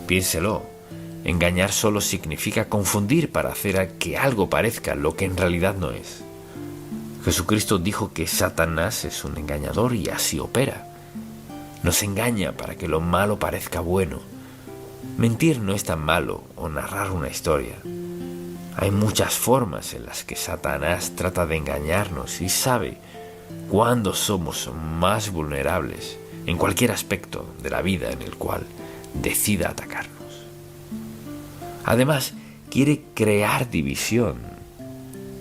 Piénselo, engañar solo significa confundir para hacer que algo parezca lo que en realidad no es. Jesucristo dijo que Satanás es un engañador y así opera. Nos engaña para que lo malo parezca bueno, Mentir no es tan malo, o narrar una historia. Hay muchas formas en las que Satanás trata de engañarnos y sabe cuándo somos más vulnerables en cualquier aspecto de la vida en el cual decida atacarnos. Además, quiere crear división.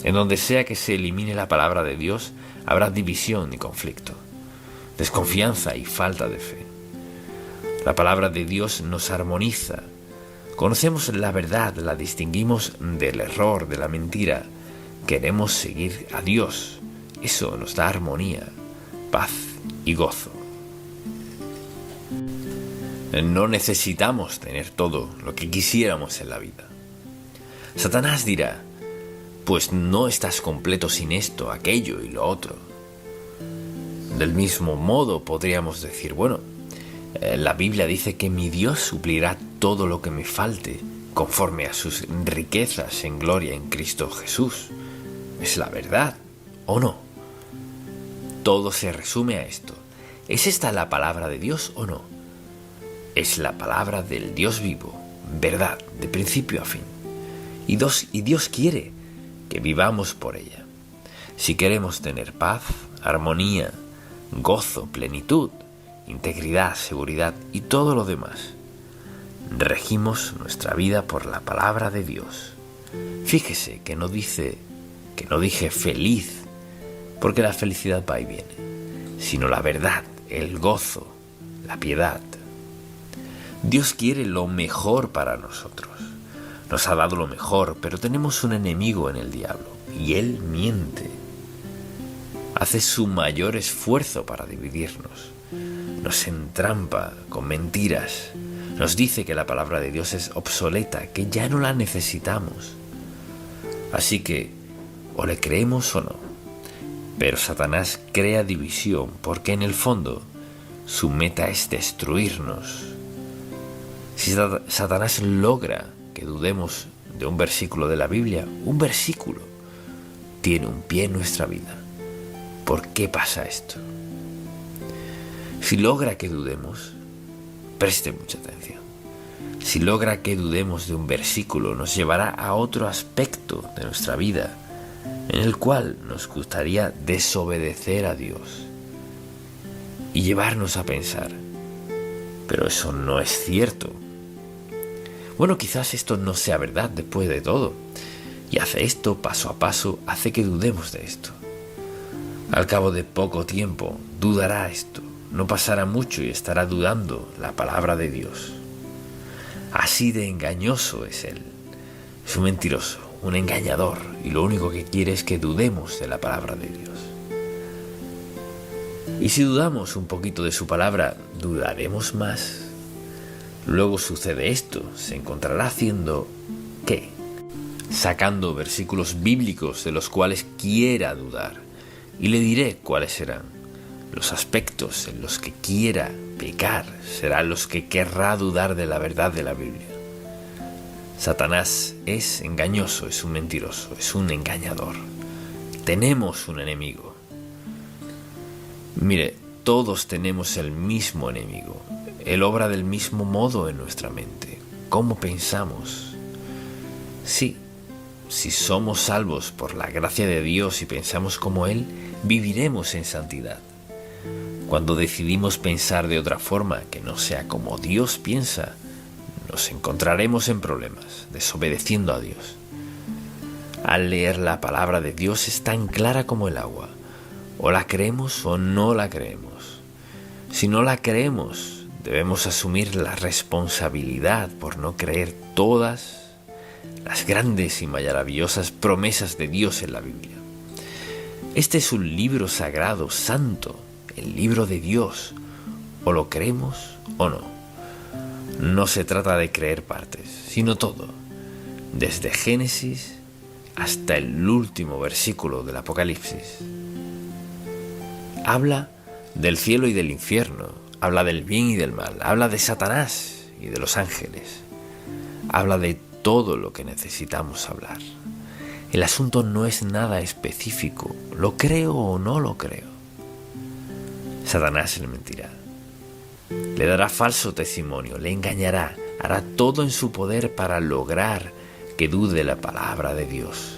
En donde sea que se elimine la palabra de Dios, habrá división y conflicto, desconfianza y falta de fe. La palabra de Dios nos armoniza. Conocemos la verdad, la distinguimos del error, de la mentira. Queremos seguir a Dios. Eso nos da armonía, paz y gozo. No necesitamos tener todo lo que quisiéramos en la vida. Satanás dirá: pues no estás completo sin esto, aquello y lo otro. Del mismo modo podríamos decir: bueno, la Biblia dice que mi Dios suplirá todo lo que me falte conforme a sus riquezas en gloria en Cristo Jesús. ¿Es la verdad o no? Todo se resume a esto. ¿Es esta la palabra de Dios o no? Es la palabra del Dios vivo, verdad, de principio a fin. Y Dios quiere que vivamos por ella. Si queremos tener paz, armonía, gozo, plenitud, integridad, seguridad y todo lo demás, regimos nuestra vida por la palabra de Dios. Fíjese que no dije feliz, porque la felicidad va y viene, sino la verdad, el gozo, la piedad. Dios quiere lo mejor para nosotros. Nos ha dado lo mejor, pero tenemos un enemigo en el diablo, y él miente. Hace su mayor esfuerzo para dividirnos. Nos entrampa con mentiras. Nos dice que la palabra de Dios es obsoleta, que ya no la necesitamos. Así que, o le creemos o no. Pero Satanás crea división porque en el fondo su meta es destruirnos. Si Satanás logra que dudemos de un versículo de la Biblia, un versículo tiene un pie en nuestra vida. ¿Por qué pasa esto? Si logra que dudemos, preste mucha atención. Si logra que dudemos de un versículo, nos llevará a otro aspecto de nuestra vida en el cual nos gustaría desobedecer a Dios y llevarnos a pensar: pero eso no es cierto. Bueno, quizás esto no sea verdad después de todo, y hace esto paso a paso, hace que dudemos de esto. Al cabo de poco tiempo dudará esto, no pasará mucho y estará dudando la palabra de Dios. Así de engañoso es él. Es un mentiroso, un engañador, y lo único que quiere es que dudemos de la palabra de Dios. Y si dudamos un poquito de su palabra, dudaremos más. Luego sucede esto, se encontrará haciendo ¿qué? Sacando versículos bíblicos de los cuales quiera dudar, y le diré cuáles serán. Los aspectos en los que quiera pecar serán los que querrá dudar de la verdad de la Biblia. Satanás es engañoso, es un mentiroso, es un engañador. Tenemos un enemigo. Mire, todos tenemos el mismo enemigo. Él obra del mismo modo en nuestra mente. ¿Cómo pensamos? Sí, si somos salvos por la gracia de Dios y pensamos como Él, viviremos en santidad. Cuando decidimos pensar de otra forma que no sea como Dios piensa, nos encontraremos en problemas, desobedeciendo a Dios. Al leer la palabra de Dios es tan clara como el agua. O la creemos o no la creemos. Si no la creemos, debemos asumir la responsabilidad por no creer todas las grandes y maravillosas promesas de Dios en la Biblia. Este es un libro sagrado, santo, el libro de Dios. O lo creemos o no. No se trata de creer partes, sino todo, desde Génesis hasta el último versículo del Apocalipsis. Habla del cielo y del infierno, habla del bien y del mal, habla de Satanás y de los ángeles, habla de todo lo que necesitamos hablar. El asunto no es nada específico, lo creo o no lo creo. Satanás le mentirá, le dará falso testimonio, le engañará, hará todo en su poder para lograr que dude la palabra de Dios.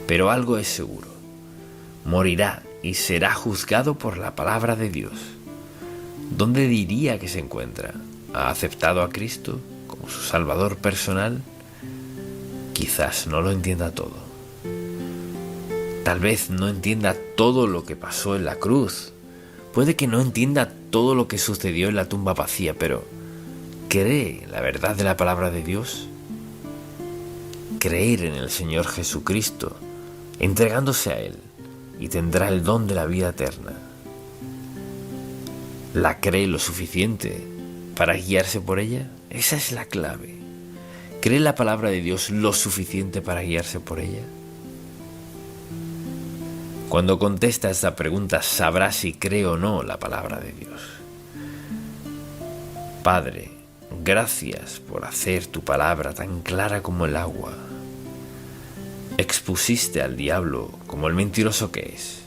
Pero algo es seguro: morirá y será juzgado por la palabra de Dios. ¿Dónde diría que se encuentra? ¿Ha aceptado a Cristo como su Salvador personal? Quizás no lo entienda todo. Tal vez no entienda todo lo que pasó en la cruz. Puede que no entienda todo lo que sucedió en la tumba vacía, pero ¿cree la verdad de la palabra de Dios? Creer en el Señor Jesucristo, entregándose a Él, y tendrá el don de la vida eterna. ¿La cree lo suficiente para guiarse por ella? Esa es la clave. ¿Cree la palabra de Dios lo suficiente para guiarse por ella? Cuando contesta esta pregunta, sabrá si cree o no la palabra de Dios. Padre, gracias por hacer tu palabra tan clara como el agua. Expusiste al diablo como el mentiroso que es.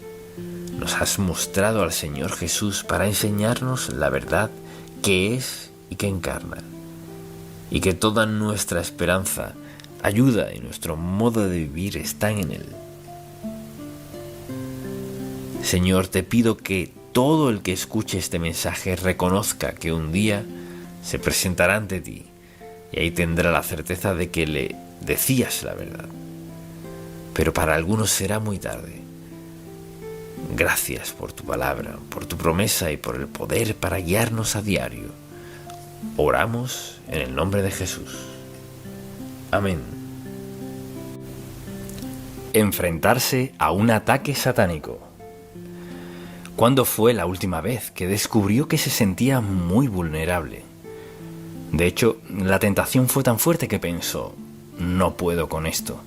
Nos has mostrado al Señor Jesús para enseñarnos la verdad que es y que encarna, y que toda nuestra esperanza, ayuda y nuestro modo de vivir están en Él. Señor, te pido que todo el que escuche este mensaje reconozca que un día se presentará ante ti y ahí tendrá la certeza de que le decías la verdad. Pero para algunos será muy tarde. Gracias por tu palabra, por tu promesa y por el poder para guiarnos a diario. Oramos en el nombre de Jesús. Amén. Enfrentarse a un ataque satánico. ¿Cuándo fue la última vez que descubrió que se sentía muy vulnerable? De hecho, la tentación fue tan fuerte que pensó: no puedo con esto.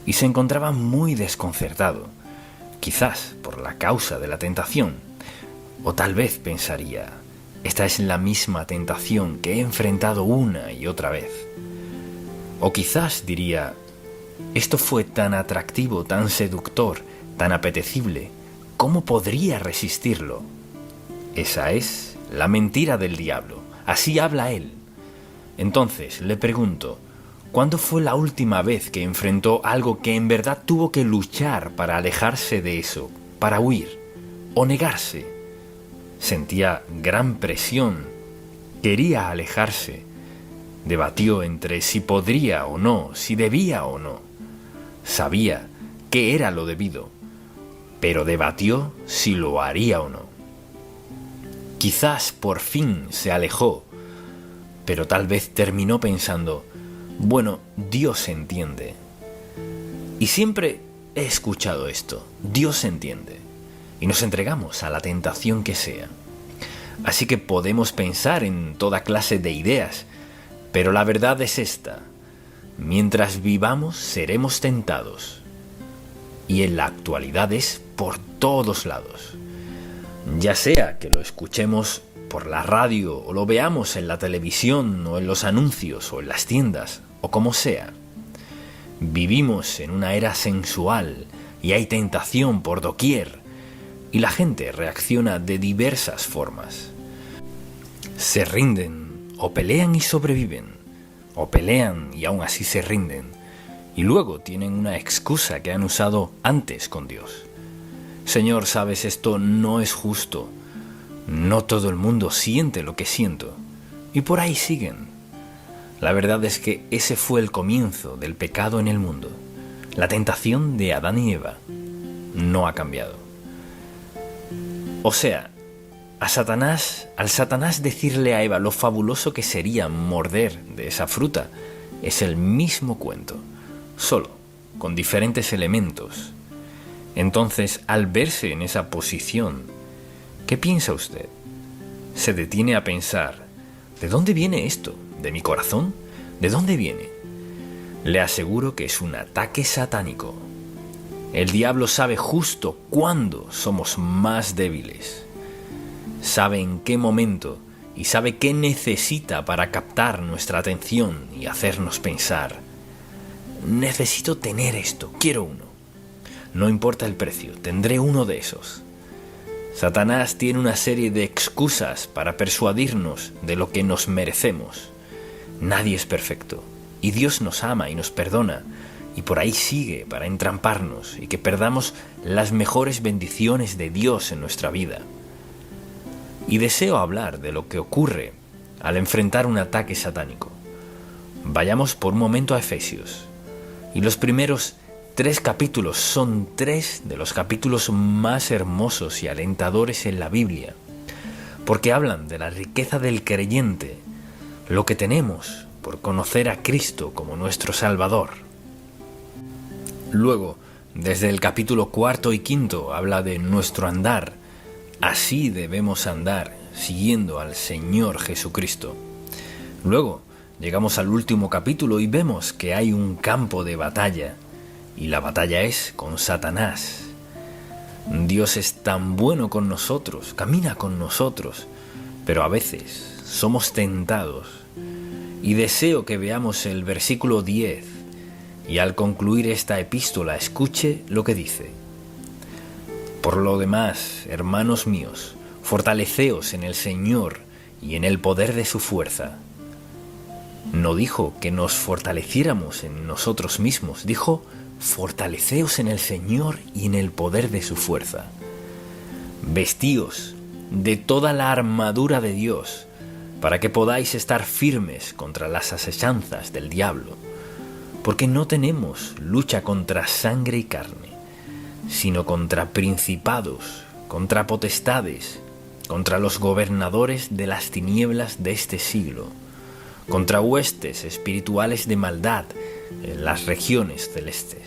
Y se encontraba muy desconcertado, quizás por la causa de la tentación. O tal vez pensaría: esta es la misma tentación que he enfrentado una y otra vez. O quizás diría: esto fue tan atractivo, tan seductor, tan apetecible, ¿cómo podría resistirlo? Esa es la mentira del diablo. Así habla él. Entonces le pregunto: ¿cuándo fue la última vez que enfrentó algo que en verdad tuvo que luchar para alejarse de eso, para huir o negarse? Sentía gran presión, quería alejarse, debatió entre si podría o no, si debía o no. Sabía que era lo debido, pero debatió si lo haría o no. Quizás por fin se alejó, pero tal vez terminó pensando: bueno, Dios entiende. Y siempre he escuchado esto: Dios entiende. Y nos entregamos a la tentación que sea. Así que podemos pensar en toda clase de ideas, pero la verdad es esta: mientras vivamos seremos tentados. Y en la actualidad es por todos lados. Ya sea que lo escuchemos por la radio o lo veamos en la televisión o en los anuncios o en las tiendas o como sea. Vivimos en una era sensual y hay tentación por doquier y la gente reacciona de diversas formas. Se rinden o pelean y sobreviven, o pelean y aún así se rinden y luego tienen una excusa que han usado antes con Dios. Señor, sabes, esto no es justo. No todo el mundo siente lo que siento. Y por ahí siguen. La verdad es que ese fue el comienzo del pecado en el mundo. La tentación de Adán y Eva no ha cambiado. O sea, al Satanás decirle a Eva lo fabuloso que sería morder de esa fruta, es el mismo cuento, solo con diferentes elementos. Entonces, al verse en esa posición, ¿qué piensa usted? Se detiene a pensar: ¿de dónde viene esto? ¿De mi corazón? ¿De dónde viene? Le aseguro que es un ataque satánico. El diablo sabe justo cuándo somos más débiles. Sabe en qué momento y sabe qué necesita para captar nuestra atención y hacernos pensar: necesito tener esto, quiero uno. No importa el precio, tendré uno de esos. Satanás tiene una serie de excusas para persuadirnos de lo que nos merecemos. Nadie es perfecto, y Dios nos ama y nos perdona, y por ahí sigue para entramparnos y que perdamos las mejores bendiciones de Dios en nuestra vida. Y deseo hablar de lo que ocurre al enfrentar un ataque satánico. Vayamos por un momento a Efesios, y los primeros 3 capítulos son 3 de los capítulos más hermosos y alentadores en la Biblia, porque hablan de la riqueza del creyente, lo que tenemos por conocer a Cristo como nuestro Salvador. Luego, desde el capítulo 4 y 5 habla de nuestro andar. Así debemos andar, siguiendo al Señor Jesucristo. Luego, llegamos al último capítulo y vemos que hay un campo de batalla, y la batalla es con Satanás. Dios es tan bueno con nosotros, camina con nosotros, pero a veces somos tentados. Y deseo que veamos el versículo 10, y al concluir esta epístola escuche lo que dice. Por lo demás, hermanos míos, fortaleceos en el Señor y en el poder de su fuerza. No dijo que nos fortaleciéramos en nosotros mismos, dijo, fortaleceos en el Señor y en el poder de su fuerza. Vestíos de toda la armadura de Dios, para que podáis estar firmes contra las asechanzas del diablo, porque no tenemos lucha contra sangre y carne, sino contra principados, contra potestades, contra los gobernadores de las tinieblas de este siglo, contra huestes espirituales de maldad en las regiones celestes.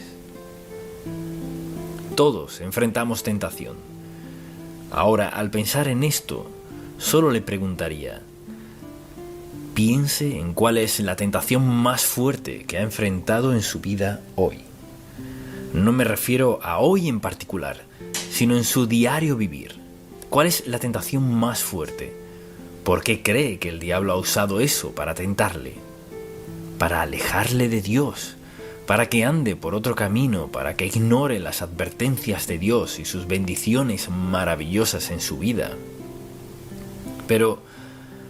Todos enfrentamos tentación. Ahora, al pensar en esto, solo le preguntaría, piense en cuál es la tentación más fuerte que ha enfrentado en su vida hoy. No me refiero a hoy en particular, sino en su diario vivir. ¿Cuál es la tentación más fuerte? ¿Por qué cree que el diablo ha usado eso para tentarle? Para alejarle de Dios, para que ande por otro camino, para que ignore las advertencias de Dios y sus bendiciones maravillosas en su vida. Pero,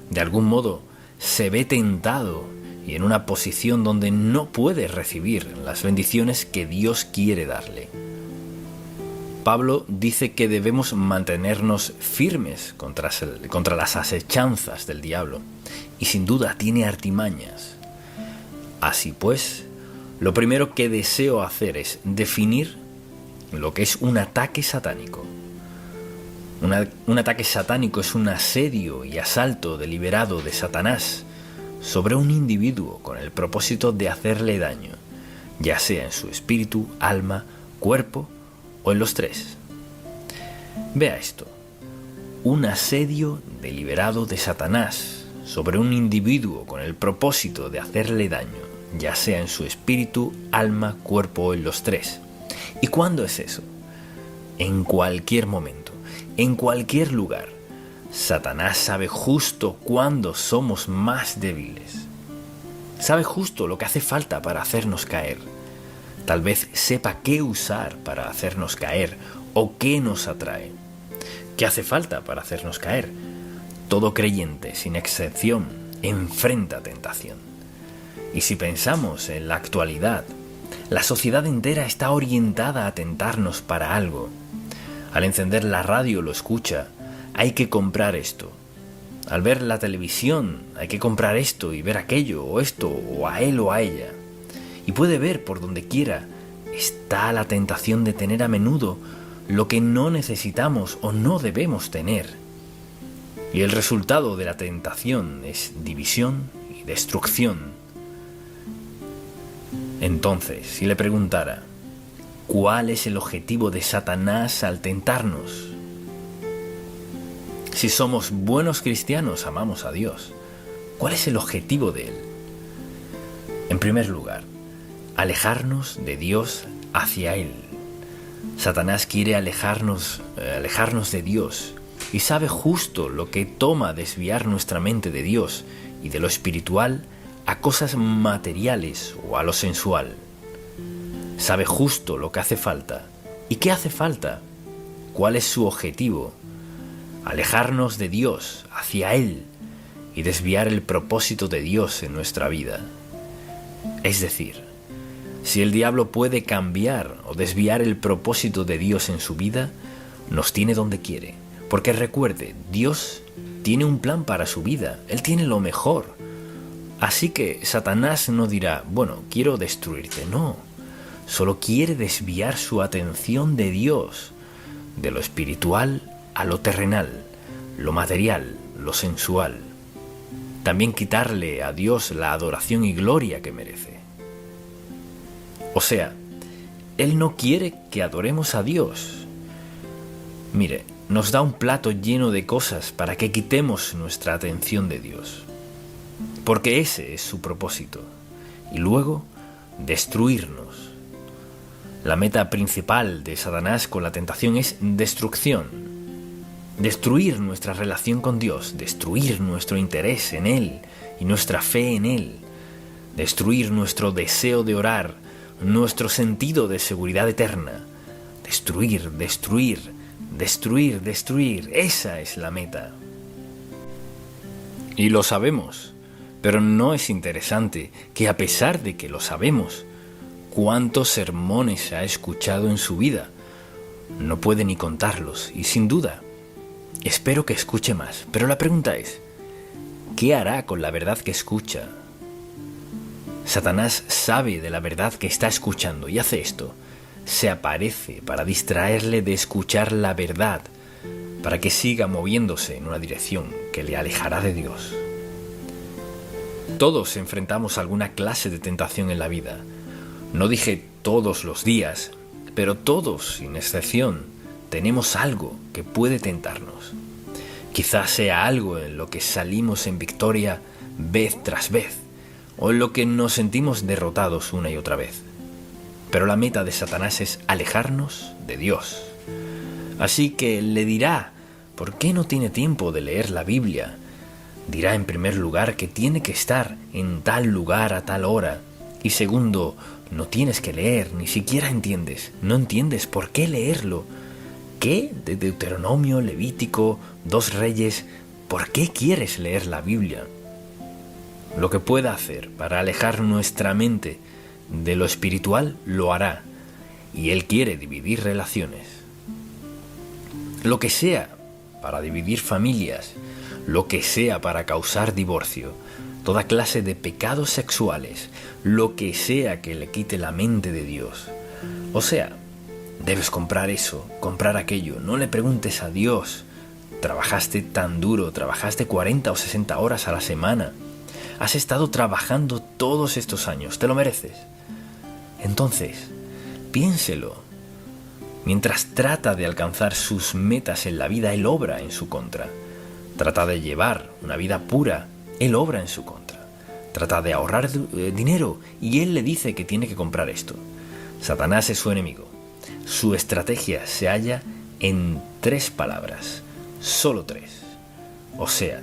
de algún modo, se ve tentado y en una posición donde no puede recibir las bendiciones que Dios quiere darle. Pablo dice que debemos mantenernos firmes contra las asechanzas del diablo, y sin duda tiene artimañas. Así pues, lo primero que deseo hacer es definir lo que es un ataque satánico. Un ataque satánico es un asedio y asalto deliberado de Satanás sobre un individuo con el propósito de hacerle daño, ya sea en su espíritu, alma, cuerpo o en los tres. Vea esto: un asedio deliberado de Satanás sobre un individuo con el propósito de hacerle daño, ya sea en su espíritu, alma, cuerpo o en los tres. ¿Y cuándo es eso? En cualquier momento, en cualquier lugar. Satanás sabe justo cuándo somos más débiles. Sabe justo lo que hace falta para hacernos caer. Tal vez sepa qué usar para hacernos caer o qué nos atrae. ¿Qué hace falta para hacernos caer? Todo creyente, sin excepción, enfrenta tentación. Y si pensamos en la actualidad, la sociedad entera está orientada a tentarnos para algo. Al encender la radio lo escucha, hay que comprar esto. Al ver la televisión, hay que comprar esto y ver aquello o esto o a él o a ella. Y puede ver por donde quiera, está la tentación de tener a menudo lo que no necesitamos o no debemos tener. Y el resultado de la tentación es división y destrucción. Entonces, si le preguntara, ¿cuál es el objetivo de Satanás al tentarnos? Si somos buenos cristianos, amamos a Dios, ¿cuál es el objetivo de él? En primer lugar, alejarnos de Dios hacia él. Satanás quiere alejarnos de Dios y sabe justo lo que toma desviar nuestra mente de Dios y de lo espiritual a cosas materiales o a lo sensual. Sabe justo lo que hace falta. ¿Y qué hace falta? ¿Cuál es su objetivo? Alejarnos de Dios, hacia Él, y desviar el propósito de Dios en nuestra vida. Es decir, si el diablo puede cambiar o desviar el propósito de Dios en su vida, nos tiene donde quiere. Porque recuerde, Dios tiene un plan para su vida, Él tiene lo mejor. Así que Satanás no dirá, bueno, quiero destruirte, no. Solo quiere desviar su atención de Dios, de lo espiritual a lo terrenal, lo material, lo sensual. También quitarle a Dios la adoración y gloria que merece. O sea, Él no quiere que adoremos a Dios. Mire, nos da un plato lleno de cosas para que quitemos nuestra atención de Dios. Porque ese es su propósito. Y luego, destruirnos. La meta principal de Satanás con la tentación es destrucción. Destruir nuestra relación con Dios, destruir nuestro interés en Él y nuestra fe en Él. Destruir nuestro deseo de orar, nuestro sentido de seguridad eterna. Destruir, destruir, destruir, destruir. Esa es la meta. Y lo sabemos, pero no es interesante que a pesar de que lo sabemos, ¿cuántos sermones ha escuchado en su vida? No puede ni contarlos y sin duda, espero que escuche más. Pero la pregunta es, ¿qué hará con la verdad que escucha? Satanás sabe de la verdad que está escuchando y hace esto. Se aparece para distraerle de escuchar la verdad, para que siga moviéndose en una dirección que le alejará de Dios. Todos enfrentamos alguna clase de tentación en la vida. No dije todos los días, pero todos, sin excepción, tenemos algo que puede tentarnos. Quizás sea algo en lo que salimos en victoria vez tras vez, o en lo que nos sentimos derrotados una y otra vez. Pero la meta de Satanás es alejarnos de Dios. Así que le dirá, ¿por qué no tiene tiempo de leer la Biblia? Dirá en primer lugar que tiene que estar en tal lugar a tal hora. Y segundo, no tienes que leer, ni siquiera entiendes. No entiendes por qué leerlo. ¿Qué? De Deuteronomio, Levítico, 2 Reyes. ¿Por qué quieres leer la Biblia? Lo que pueda hacer para alejar nuestra mente de lo espiritual, lo hará. Y Él quiere dividir relaciones. Lo que sea para dividir familias, lo que sea para causar divorcio, toda clase de pecados sexuales, lo que sea que le quite la mente de Dios. O sea, debes comprar eso, comprar aquello. No le preguntes a Dios, trabajaste tan duro, trabajaste 40 o 60 horas a la semana, has estado trabajando todos estos años, te lo mereces. Entonces, piénselo. Mientras trata de alcanzar sus metas en la vida, Él obra en su contra. Trata de llevar una vida pura, Él obra en su contra. Trata de ahorrar dinero y Él le dice que tiene que comprar esto. Satanás es su enemigo. Su estrategia se halla en 3 palabras, solo 3. O sea,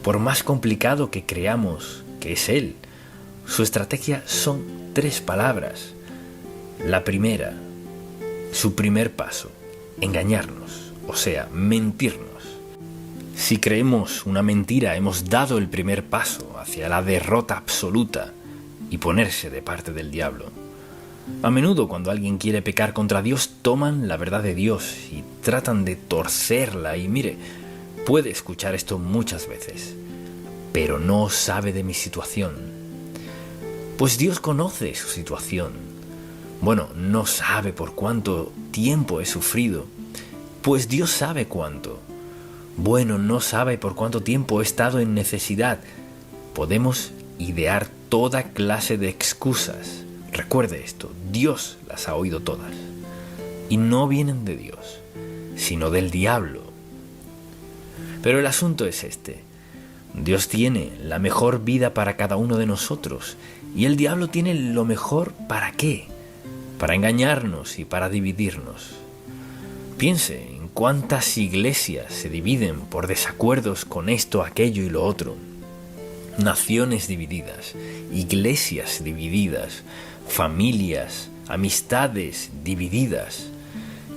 por más complicado que creamos que es Él, su estrategia son 3 palabras. La primera, su primer paso, engañarnos, o sea, mentirnos. Si creemos una mentira, hemos dado el primer paso hacia la derrota absoluta y ponerse de parte del diablo. A menudo, cuando alguien quiere pecar contra Dios, toman la verdad de Dios y tratan de torcerla. Y mire, puede escuchar esto muchas veces, pero no sabe de mi situación. Pues Dios conoce su situación. Bueno, no sabe por cuánto tiempo he sufrido, pues Dios sabe cuánto. Bueno, no sabe por cuánto tiempo he estado en necesidad. Podemos idear toda clase de excusas. Recuerde esto, Dios las ha oído todas. Y no vienen de Dios, sino del diablo. Pero el asunto es este. Dios tiene la mejor vida para cada uno de nosotros. Y el diablo tiene lo mejor ¿para qué? Para engañarnos y para dividirnos. Piense en cuántas iglesias se dividen por desacuerdos con esto, aquello y lo otro. Naciones divididas, iglesias divididas, familias, amistades divididas.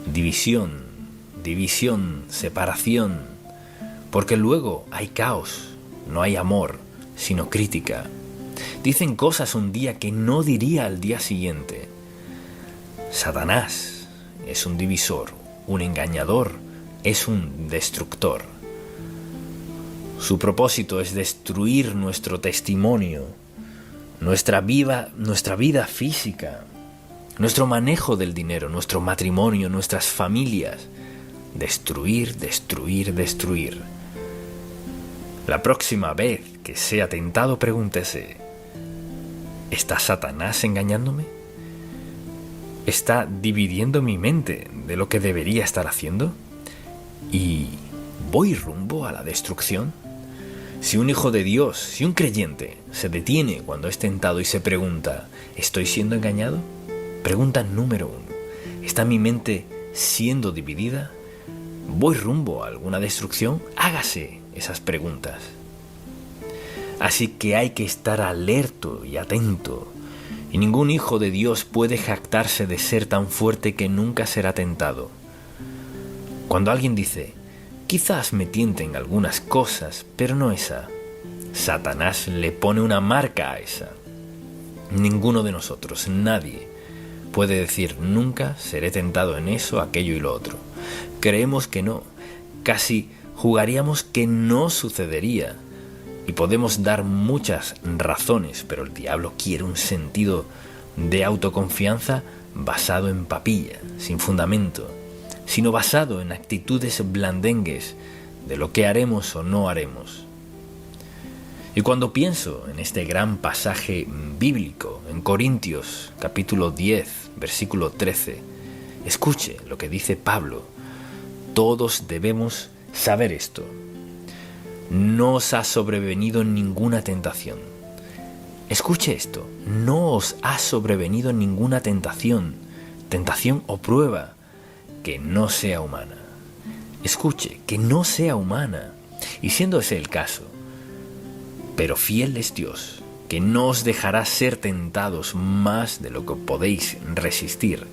División, separación. Porque luego hay caos, no hay amor, sino crítica. Dicen cosas un día que no diría al día siguiente. Satanás es un divisor, un engañador, es un destructor. Su propósito es destruir nuestro testimonio, nuestra vida física, nuestro manejo del dinero, nuestro matrimonio, nuestras familias. Destruir, destruir, destruir. La próxima vez que sea tentado, pregúntese: ¿está Satanás engañándome? ¿Está dividiendo mi mente de lo que debería estar haciendo? ¿Y voy rumbo a la destrucción? Si un hijo de Dios, si un creyente, se detiene cuando es tentado y se pregunta: ¿estoy siendo engañado? Pregunta número 1. ¿Está mi mente siendo dividida? ¿Voy rumbo a alguna destrucción? Hágase esas preguntas. Así que hay que estar alerto y atento. Y ningún hijo de Dios puede jactarse de ser tan fuerte que nunca será tentado. Cuando alguien dice: quizás me tienten algunas cosas, pero no esa, Satanás le pone una marca a esa. Ninguno de nosotros, nadie, puede decir: nunca seré tentado en eso, aquello y lo otro. Creemos que no, casi jugaríamos que no sucedería. Y podemos dar muchas razones, pero el diablo quiere un sentido de autoconfianza basado en papilla, sin fundamento, sino basado en actitudes blandengues de lo que haremos o no haremos. Y cuando pienso en este gran pasaje bíblico, en Corintios capítulo 10, versículo 13, escuche lo que dice Pablo. Todos debemos saber esto. No os ha sobrevenido ninguna tentación. Escuche esto, no os ha sobrevenido ninguna tentación o prueba que no sea humana. Escuche, que no sea humana. Y siendo ese el caso, pero fiel es Dios, que no os dejará ser tentados más de lo que podéis resistir,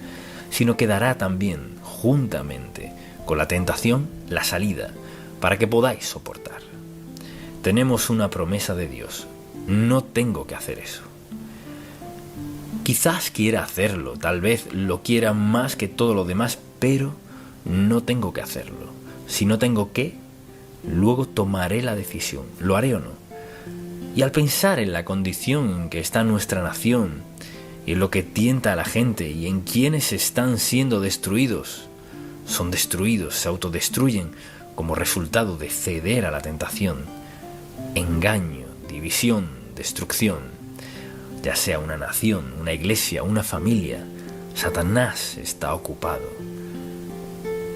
sino que dará también, juntamente con la tentación, la salida, para que podáis soportar. Tenemos una promesa de Dios. No tengo que hacer eso. Quizás quiera hacerlo, tal vez lo quiera más que todo lo demás, pero no tengo que hacerlo. Si no tengo que, luego tomaré la decisión. ¿Lo haré o no? Y al pensar en la condición en que está nuestra nación, y en lo que tienta a la gente, y en quienes están siendo destruidos, son destruidos, se autodestruyen como resultado de ceder a la tentación. Engaño, división, destrucción. Ya sea una nación, una iglesia, una familia, Satanás está ocupado.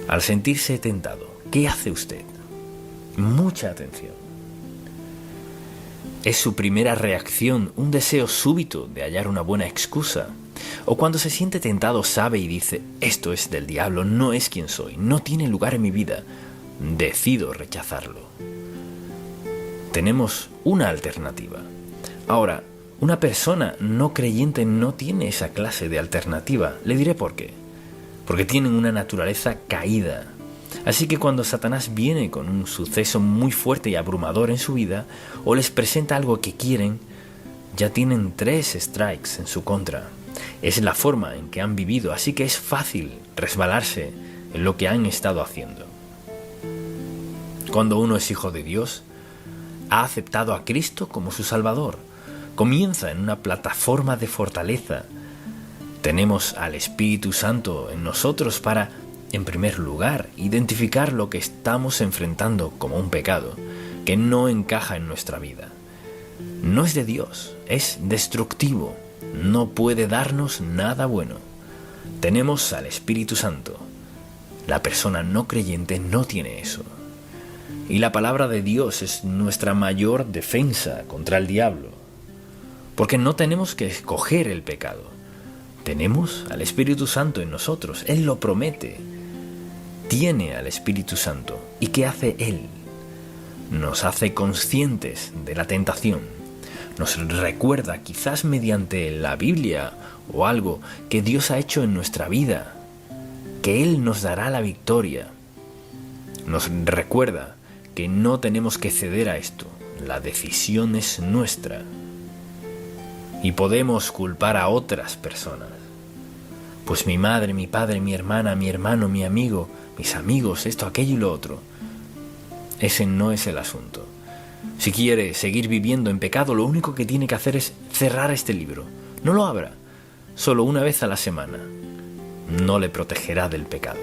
Al sentirse tentado, ¿qué hace usted? Mucha atención. ¿Es su primera reacción un deseo súbito de hallar una buena excusa? ¿O cuando se siente tentado sabe y dice: esto es del diablo, no es quien soy, no tiene lugar en mi vida, decido rechazarlo? Tenemos una alternativa. Ahora, una persona no creyente no tiene esa clase de alternativa. Le diré por qué. Porque tienen una naturaleza caída. Así que cuando Satanás viene con un suceso muy fuerte y abrumador en su vida, o les presenta algo que quieren, ya tienen 3 strikes en su contra. Es la forma en que han vivido, así que es fácil resbalarse en lo que han estado haciendo. Cuando uno es hijo de Dios, ha aceptado a Cristo como su Salvador. Comienza en una plataforma de fortaleza. Tenemos al Espíritu Santo en nosotros para, en primer lugar, identificar lo que estamos enfrentando como un pecado que no encaja en nuestra vida. No es de Dios, es destructivo, no puede darnos nada bueno. Tenemos al Espíritu Santo. La persona no creyente no tiene eso. Y la palabra de Dios es nuestra mayor defensa contra el diablo. Porque no tenemos que escoger el pecado. Tenemos al Espíritu Santo en nosotros. Él lo promete. Tiene al Espíritu Santo. ¿Y qué hace Él? Nos hace conscientes de la tentación. Nos recuerda, quizás mediante la Biblia o algo que Dios ha hecho en nuestra vida, que Él nos dará la victoria. Nos recuerda que no tenemos que ceder a esto. la decisión es nuestra. Y podemos culpar a otras personas. Pues mi madre, mi padre, mi hermana, mi hermano, mi amigo, mis amigos, esto, aquello y lo otro. Ese no es el asunto. Si quiere seguir viviendo en pecado, lo único que tiene que hacer es cerrar este libro. No lo abra, solo una vez a la semana. No le protegerá del pecado.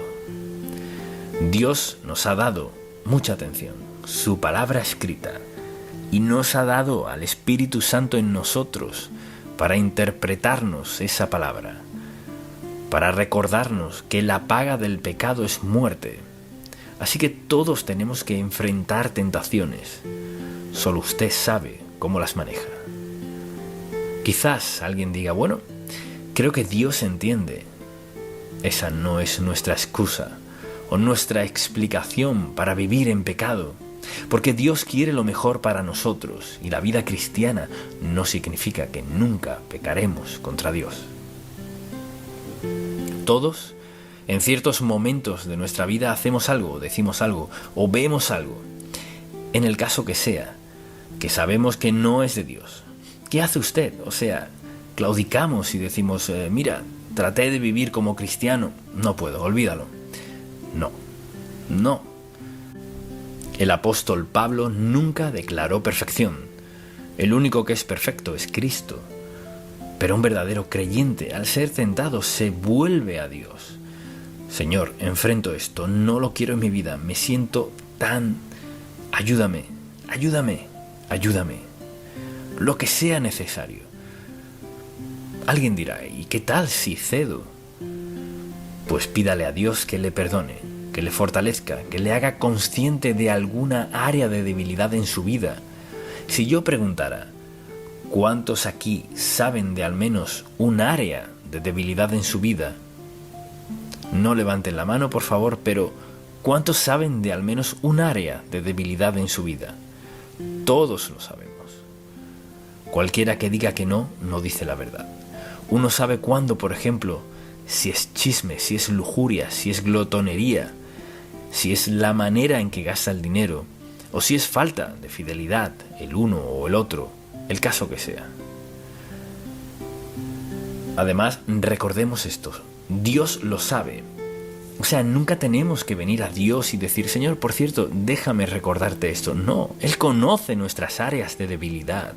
Dios nos ha dado mucha atención, su palabra escrita, y nos ha dado al Espíritu Santo en nosotros para interpretarnos esa palabra, para recordarnos que la paga del pecado es muerte. Así que todos tenemos que enfrentar tentaciones. Solo usted sabe cómo las maneja. Quizás alguien diga, bueno, creo que Dios entiende. Esa no es nuestra excusa o nuestra explicación para vivir en pecado, porque Dios quiere lo mejor para nosotros y la vida cristiana no significa que nunca pecaremos contra Dios. Todos, en ciertos momentos de nuestra vida, hacemos algo, decimos algo o vemos algo, en el caso que sea, que sabemos que no es de Dios. ¿Qué hace usted? O sea, claudicamos y decimos, mira, traté de vivir como cristiano, no puedo, olvídalo. No. El apóstol Pablo nunca declaró perfección. El único que es perfecto es Cristo. Pero un verdadero creyente, al ser tentado, se vuelve a Dios. Señor, enfrento esto, no lo quiero en mi vida, me siento tan... Ayúdame. Lo que sea necesario. Alguien dirá, ¿y qué tal si cedo? Pues pídale a Dios que le perdone, que le fortalezca, que le haga consciente de alguna área de debilidad en su vida. Si yo preguntara, ¿cuántos aquí saben de al menos un área de debilidad en su vida? No levanten la mano, por favor, pero ¿cuántos saben de al menos un área de debilidad en su vida? Todos lo sabemos. Cualquiera que diga que no, no dice la verdad. Uno sabe cuándo, por ejemplo, si es chisme, si es lujuria, si es glotonería, si es la manera en que gasta el dinero, o si es falta de fidelidad, el uno o el otro, el caso que sea. Además, recordemos esto, Dios lo sabe. O sea, nunca tenemos que venir a Dios y decir, Señor, por cierto, déjame recordarte esto. No, Él conoce nuestras áreas de debilidad.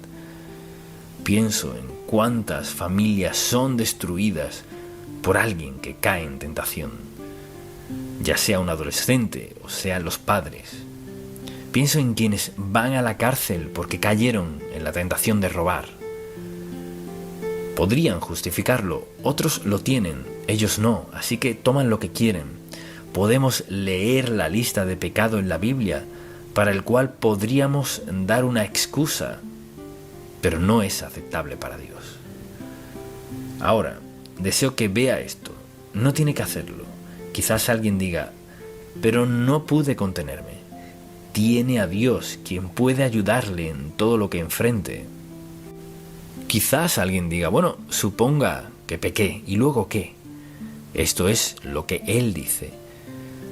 Pienso en cuántas familias son destruidas por alguien que cae en tentación, ya sea un adolescente o sean los padres. Pienso en quienes van a la cárcel porque cayeron en la tentación de robar. Podrían justificarlo, otros lo tienen, ellos no, así que toman lo que quieren. Podemos leer la lista de pecado en la Biblia, para el cual podríamos dar una excusa, pero no es aceptable para Dios. Ahora, deseo que vea esto, no tiene que hacerlo. Quizás alguien diga, pero no pude contenerme. Tiene a Dios quien puede ayudarle en todo lo que enfrente. Quizás alguien diga, bueno, suponga que pequé, ¿y luego qué? Esto es lo que Él dice.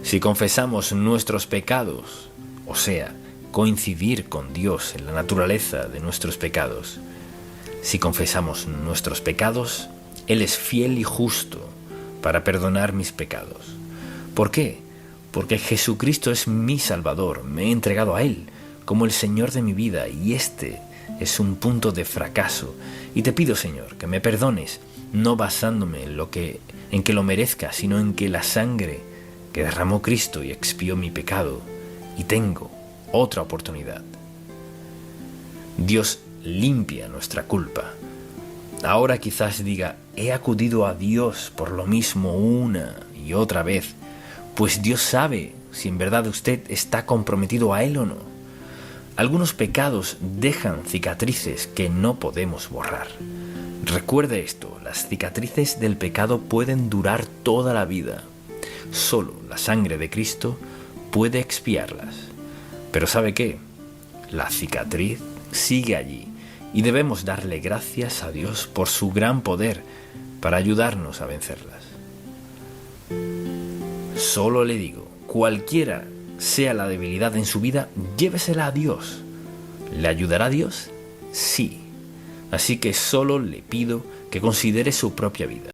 Si confesamos nuestros pecados, o sea, coincidir con Dios en la naturaleza de nuestros pecados, si confesamos nuestros pecados, Él es fiel y justo para perdonar mis pecados. ¿Por qué? Porque Jesucristo es mi Salvador, me he entregado a Él como el Señor de mi vida y este es un punto de fracaso. Y te pido, Señor, que me perdones, no basándome en que lo merezca, sino en que la sangre que derramó Cristo y expió mi pecado, y tengo otra oportunidad. Dios limpia nuestra culpa. Ahora quizás diga, he acudido a Dios por lo mismo una y otra vez, pues Dios sabe si en verdad usted está comprometido a Él o no. Algunos pecados dejan cicatrices que no podemos borrar. Recuerde esto, las cicatrices del pecado pueden durar toda la vida. Solo la sangre de Cristo puede expiarlas. Pero ¿sabe qué? La cicatriz sigue allí y debemos darle gracias a Dios por su gran poder para ayudarnos a vencerlas. Solo le digo, cualquiera sea la debilidad en su vida, llévesela a Dios. ¿Le ayudará Dios? Sí. Así que solo le pido que considere su propia vida.